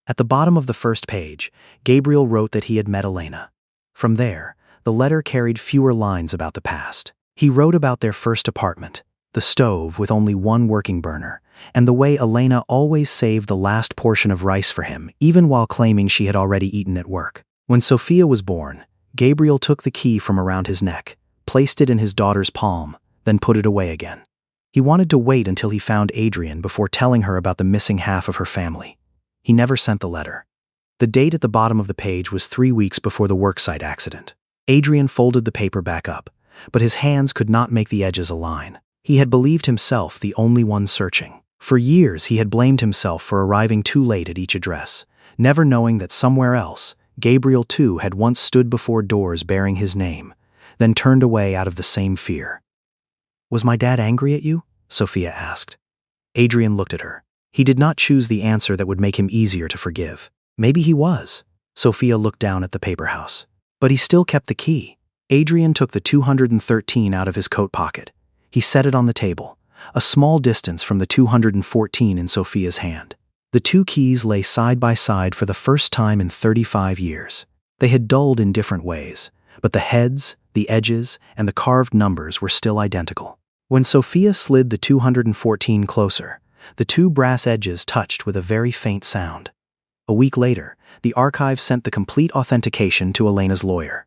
At the bottom of the first page, Gabriel wrote that he had met Elena. From there, the letter carried fewer lines about the past. He wrote about their first apartment, the stove with only 1 working burner, and the way Elena always saved the last portion of rice for him, even while claiming she had already eaten at work. When Sophia was born, Gabriel took the key from around his neck, placed it in his daughter's palm, then put it away again. He wanted to wait until he found Adrian before telling her about the missing half of her family. He never sent the letter. The date at the bottom of the page was 3 weeks before the worksite accident. Adrian folded the paper back up, but his hands could not make the edges align. He had believed himself the only one searching. For years he had blamed himself for arriving too late at each address, never knowing that somewhere else, Gabriel too had once stood before doors bearing his name, then turned away out of the same fear. "Was my dad angry at you?" Sophia asked. Adrian looked at her. He did not choose the answer that would make him easier to forgive. Maybe he was. Sophia looked down at the paper house. But he still kept the key. Adrian took the 213 out of his coat pocket. He set it on the table, a small distance from the 214 in Sophia's hand. The 2 keys lay side by side for the first time in 35 years. They had dulled in different ways, but the heads, the edges, and the carved numbers were still identical. When Sophia slid the 214 closer, the 2 brass edges touched with a very faint sound. A week later, the archive sent the complete authentication to Elena's lawyer.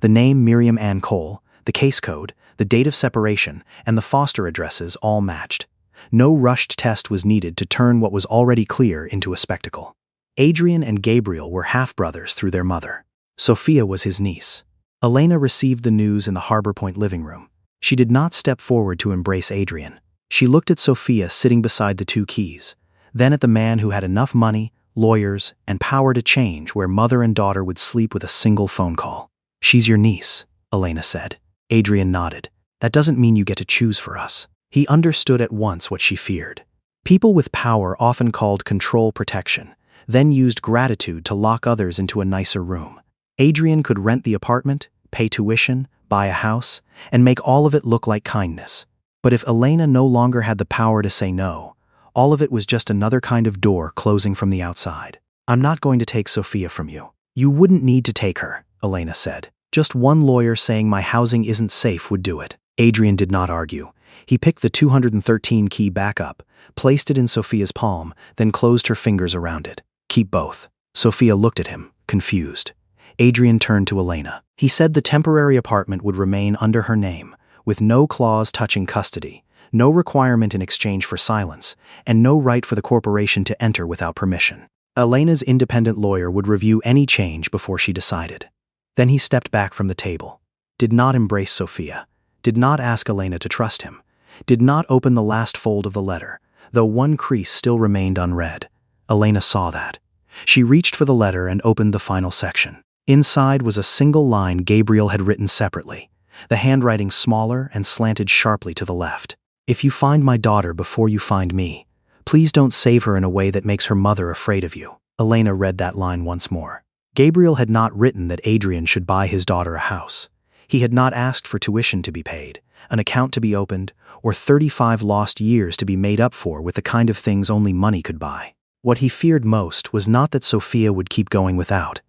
The name Miriam Ann Cole, the case code, the date of separation, and the foster addresses all matched. No rushed test was needed to turn what was already clear into a spectacle. Adrian and Gabriel were half-brothers through their mother. Sophia was his niece. Elena received the news in the Harbor Point living room. She did not step forward to embrace Adrian. She looked at Sophia sitting beside the 2 keys, then at the man who had enough money, lawyers, and power to change where mother and daughter would sleep with a single phone call. "She's your niece," Elena said. Adrian nodded. "That doesn't mean you get to choose for us." He understood at once what she feared. People with power often called control protection, then used gratitude to lock others into a nicer room. Adrian could rent the apartment, pay tuition, buy a house, and make all of it look like kindness. But if Elena no longer had the power to say no, all of it was just another kind of door closing from the outside. "I'm not going to take Sophia from you." "You wouldn't need to take her," Elena said. "Just one lawyer saying my housing isn't safe would do it." Adrian did not argue. He picked the 213 key back up, placed it in Sophia's palm, then closed her fingers around it. "Keep both." Sophia looked at him, confused. Adrian turned to Elena. He said the temporary apartment would remain under her name, with no clause touching custody, no requirement in exchange for silence, and no right for the corporation to enter without permission. Elena's independent lawyer would review any change before she decided. Then he stepped back from the table, did not embrace Sophia, did not ask Elena to trust him, did not open the last fold of the letter, though one crease still remained unread. Elena saw that. She reached for the letter and opened the final section. Inside was a single line Gabriel had written separately, the handwriting smaller and slanted sharply to the left. "If you find my daughter before you find me, please don't save her in a way that makes her mother afraid of you." Elena read that line once more. Gabriel had not written that Adrian should buy his daughter a house. He had not asked for tuition to be paid, an account to be opened, or 35 lost years to be made up for with the kind of things only money could buy. What he feared most was not that Sophia would keep going without.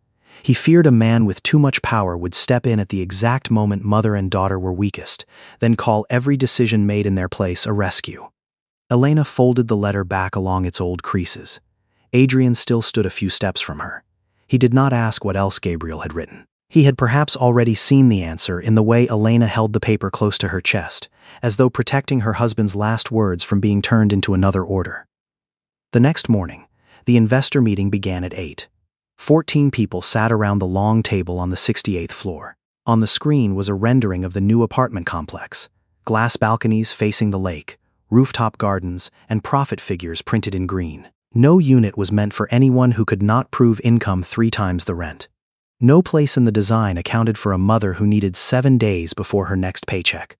He feared a man with too much power would step in at the exact moment mother and daughter were weakest, then call every decision made in their place a rescue. Elena folded the letter back along its old creases. Adrian still stood a few steps from her. He did not ask what else Gabriel had written. He had perhaps already seen the answer in the way Elena held the paper close to her chest, as though protecting her husband's last words from being turned into another order. The next morning, the investor meeting began at 8. 14 people sat around the long table on the 68th floor. On the screen was a rendering of the new apartment complex, glass balconies facing the lake, rooftop gardens, and profit figures printed in green. No unit was meant for anyone who could not prove income 3 times the rent. No place in the design accounted for a mother who needed 7 days before her next paycheck.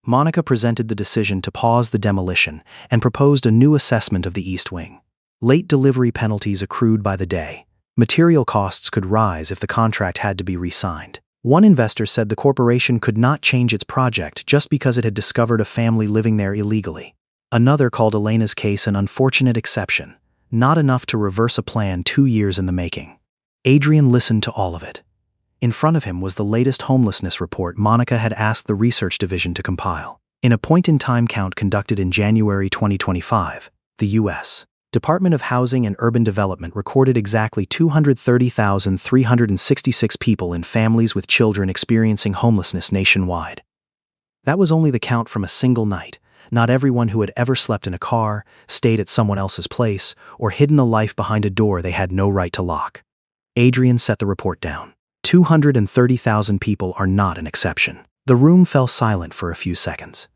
Monica presented the decision to pause the demolition and proposed a new assessment of the East Wing. Late delivery penalties accrued by the day. Material costs could rise if the contract had to be re-signed. One investor said the corporation could not change its project just because it had discovered a family living there illegally. Another called Elena's case an unfortunate exception, not enough to reverse a plan 2 years in the making. Adrian listened to all of it. In front of him was the latest homelessness report Monica had asked the research division to compile. In a point-in-time count conducted in January 2025, the U.S. Department of Housing and Urban Development recorded exactly 230,366 people in families with children experiencing homelessness nationwide. That was only the count from a single night. Not everyone who had ever slept in a car, stayed at someone else's place, or hidden a life behind a door they had no right to lock. Adrian set the report down. 230,000 people are not an exception. The room fell silent for a few seconds.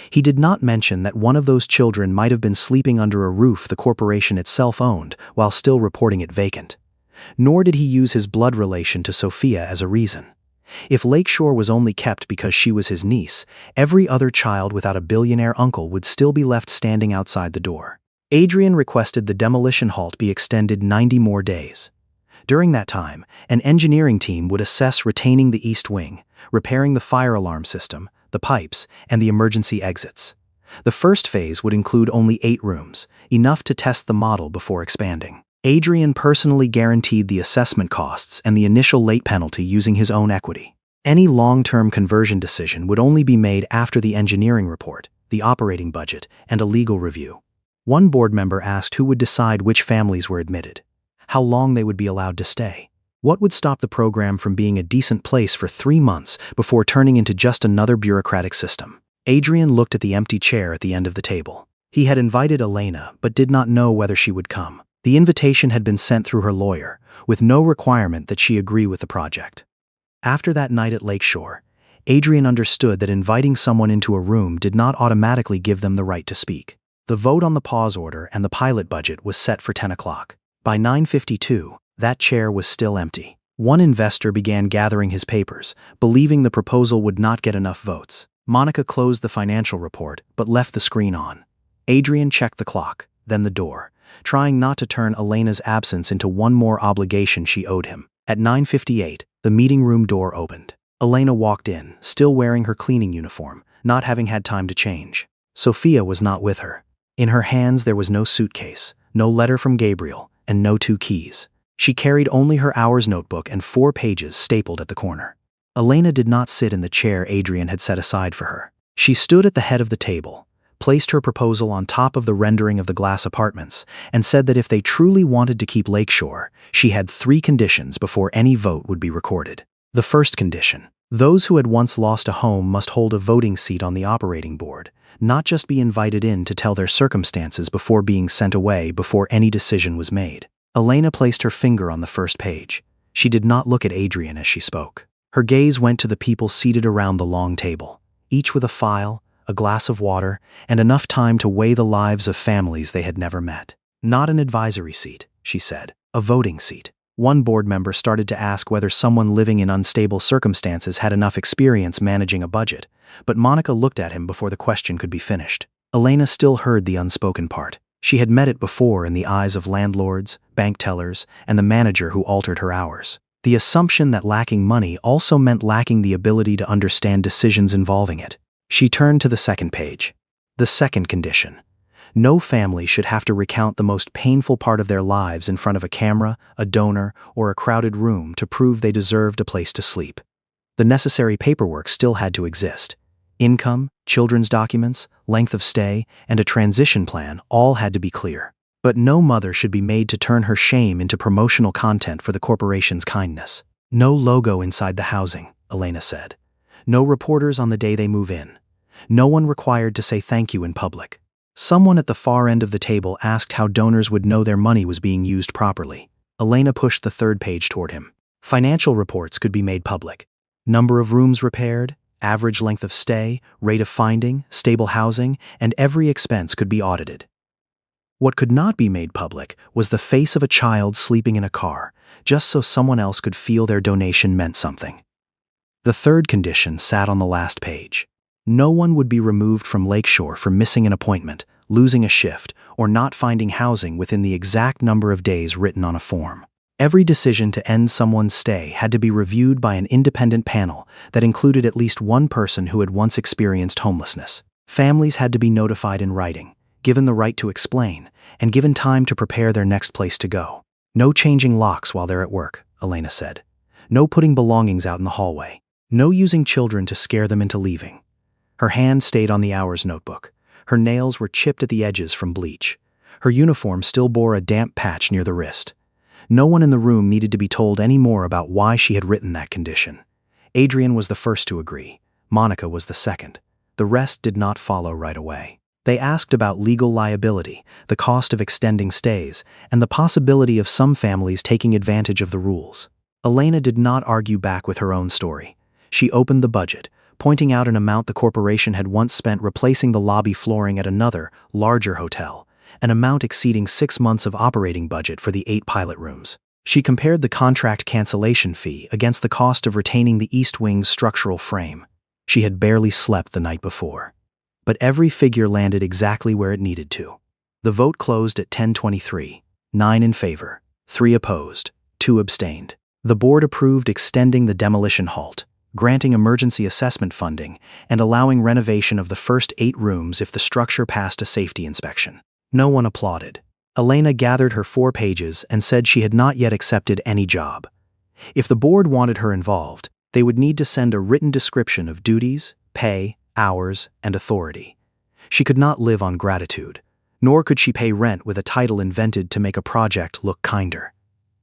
He did not mention that one of those children might have been sleeping under a roof the corporation itself owned while still reporting it vacant. Nor did he use his blood relation to Sophia as a reason. If Lakeshore was only kept because she was his niece, every other child without a billionaire uncle would still be left standing outside the door. Adrian requested the demolition halt be extended 90 more days. During that time, an engineering team would assess retaining the East Wing, repairing the fire alarm system, the pipes, and the emergency exits. The first phase would include only 8 rooms, enough to test the model before expanding. Adrian personally guaranteed the assessment costs and the initial late penalty using his own equity. Any long-term conversion decision would only be made after the engineering report, the operating budget, and a legal review. One board member asked who would decide which families were admitted, how long they would be allowed to stay. What would stop the program from being a decent place for 3 months before turning into just another bureaucratic system? Adrian looked at the empty chair at the end of the table. He had invited Elena, but did not know whether she would come. The invitation had been sent through her lawyer, with no requirement that she agree with the project. After that night at Lakeshore, Adrian understood that inviting someone into a room did not automatically give them the right to speak. The vote on the pause order and the pilot budget was set for 10 o'clock. By 9:52, that chair was still empty. One investor began gathering his papers, believing the proposal would not get enough votes. Monica closed the financial report, but left the screen on. Adrian checked the clock, then the door, trying not to turn Elena's absence into one more obligation she owed him. At 9:58, the meeting room door opened. Elena walked in, still wearing her cleaning uniform, not having had time to change. Sophia was not with her. In her hands there was no suitcase, no letter from Gabriel, and no 2 keys. She carried only her hours notebook and 4 pages stapled at the corner. Elena did not sit in the chair Adrian had set aside for her. She stood at the head of the table, placed her proposal on top of the rendering of the glass apartments, and said that if they truly wanted to keep Lakeshore, she had 3 conditions before any vote would be recorded. The first condition: those who had once lost a home must hold a voting seat on the operating board, not just be invited in to tell their circumstances before being sent away before any decision was made. Elena placed her finger on the first page. She did not look at Adrian as she spoke. Her gaze went to the people seated around the long table, each with a file, a glass of water, and enough time to weigh the lives of families they had never met. Not an advisory seat, she said, a voting seat. One board member started to ask whether someone living in unstable circumstances had enough experience managing a budget, but Monica looked at him before the question could be finished. Elena still heard the unspoken part. She had met it before in the eyes of landlords, bank tellers, and the manager who altered her hours. The assumption that lacking money also meant lacking the ability to understand decisions involving it. She turned to the second page. The second condition: no family should have to recount the most painful part of their lives in front of a camera, a donor, or a crowded room to prove they deserved a place to sleep. The necessary paperwork still had to exist. Income, children's documents, length of stay, and a transition plan all had to be clear. But no mother should be made to turn her shame into promotional content for the corporation's kindness. No logo inside the housing, Elena said. No reporters on the day they move in. No one required to say thank you in public. Someone at the far end of the table asked how donors would know their money was being used properly. Elena pushed the third page toward him. Financial reports could be made public. Number of rooms repaired, average length of stay, rate of finding, stable housing, and every expense could be audited. What could not be made public was the face of a child sleeping in a car, just so someone else could feel their donation meant something. The third condition sat on the last page. No one would be removed from Lakeshore for missing an appointment, losing a shift, or not finding housing within the exact number of days written on a form. Every decision to end someone's stay had to be reviewed by an independent panel that included at least one person who had once experienced homelessness. Families had to be notified in writing, given the right to explain, and given time to prepare their next place to go. No changing locks while they're at work, Elena said. No putting belongings out in the hallway. No using children to scare them into leaving. Her hand stayed on the hours notebook. Her nails were chipped at the edges from bleach. Her uniform still bore a damp patch near the wrist. No one in the room needed to be told any more about why she had written that condition. Adrian was the first to agree. Monica was the second. The rest did not follow right away. They asked about legal liability, the cost of extending stays, and the possibility of some families taking advantage of the rules. Elena did not argue back with her own story. She opened the budget, pointing out an amount the corporation had once spent replacing the lobby flooring at another, larger hotel, an amount exceeding 6 months of operating budget for the 8 pilot rooms. She compared the contract cancellation fee against the cost of retaining the East Wing's structural frame. She had barely slept the night before. But every figure landed exactly where it needed to. The vote closed at 10:23, 9 in favor, 3 opposed, 2 abstained. The board approved extending the demolition halt, granting emergency assessment funding, and allowing renovation of the first 8 rooms if the structure passed a safety inspection. No one applauded. Elena gathered her 4 pages and said she had not yet accepted any job. If the board wanted her involved, they would need to send a written description of duties, pay, hours, and authority. She could not live on gratitude, nor could she pay rent with a title invented to make a project look kinder.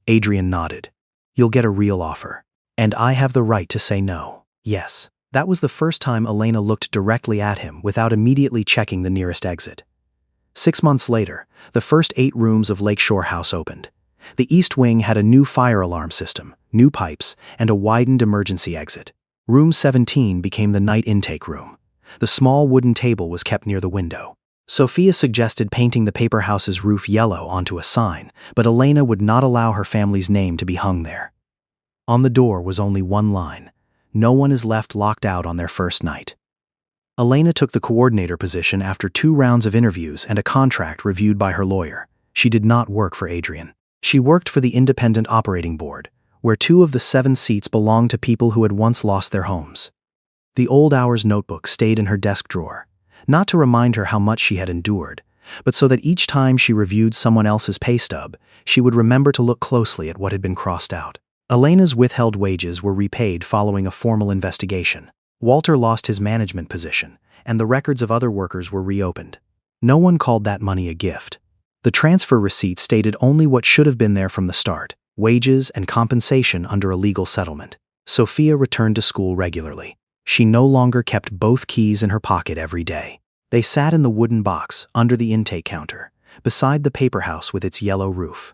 Adrian nodded. You'll get a real offer. And I have the right to say no. Yes. That was the first time Elena looked directly at him without immediately checking the nearest exit. 6 months later, the first 8 rooms of Lakeshore House opened. The East Wing had a new fire alarm system, new pipes, and a widened emergency exit. Room 17 became the night intake room. The small wooden table was kept near the window. Sophia suggested painting the paper house's roof yellow onto a sign, but Elena would not allow her family's name to be hung there. On the door was only one line: "No one is left locked out on their first night." Elena took the coordinator position after 2 rounds of interviews and a contract reviewed by her lawyer. She did not work for Adrian. She worked for the Independent Operating Board, where 2 of the 7 seats belonged to people who had once lost their homes. The old hours notebook stayed in her desk drawer, not to remind her how much she had endured, but so that each time she reviewed someone else's pay stub, she would remember to look closely at what had been crossed out. Elena's withheld wages were repaid following a formal investigation. Walter lost his management position, and the records of other workers were reopened. No one called that money a gift. The transfer receipt stated only what should have been there from the start: wages and compensation under a legal settlement. Sophia returned to school regularly. She no longer kept both keys in her pocket every day. They sat in the wooden box under the intake counter, beside the paper house with its yellow roof.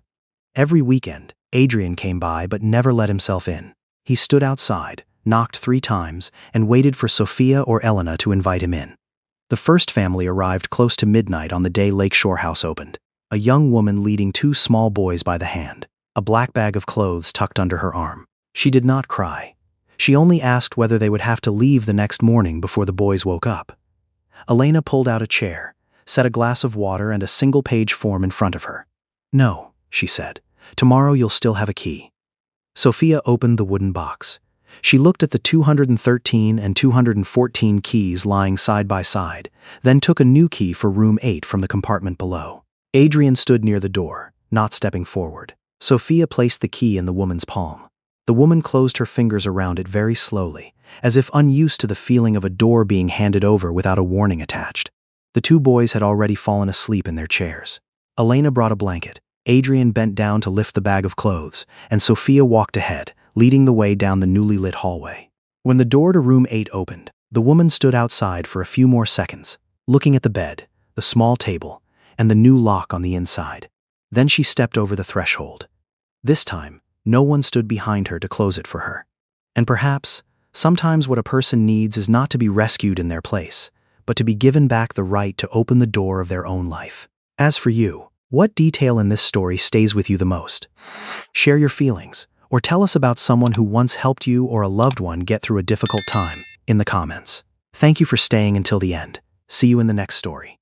Every weekend, Adrian came by but never let himself in. He stood outside, knocked 3 times, and waited for Sophia or Elena to invite him in. The first family arrived close to midnight on the day Lakeshore House opened. A young woman leading 2 small boys by the hand, a black bag of clothes tucked under her arm. She did not cry. She only asked whether they would have to leave the next morning before the boys woke up. Elena pulled out a chair, set a glass of water and a single-page form in front of her. "No," she said. "Tomorrow you'll still have a key." Sophia opened the wooden box. She looked at the 213 and 214 keys lying side by side, then took a new key for room 8 from the compartment below. Adrian stood near the door, not stepping forward. Sophia placed the key in the woman's palm. The woman closed her fingers around it very slowly, as if unused to the feeling of a door being handed over without a warning attached. The 2 boys had already fallen asleep in their chairs. Elena brought a blanket. Adrian bent down to lift the bag of clothes, and Sophia walked ahead, leading the way down the newly lit hallway. When the door to room 8 opened, the woman stood outside for a few more seconds, looking at the bed, the small table, and the new lock on the inside. Then she stepped over the threshold. This time, no one stood behind her to close it for her. And perhaps, sometimes what a person needs is not to be rescued in their place, but to be given back the right to open the door of their own life. As for you, what detail in this story stays with you the most? Share your feelings, or tell us about someone who once helped you or a loved one get through a difficult time in the comments. Thank you for staying until the end. See you in the next story.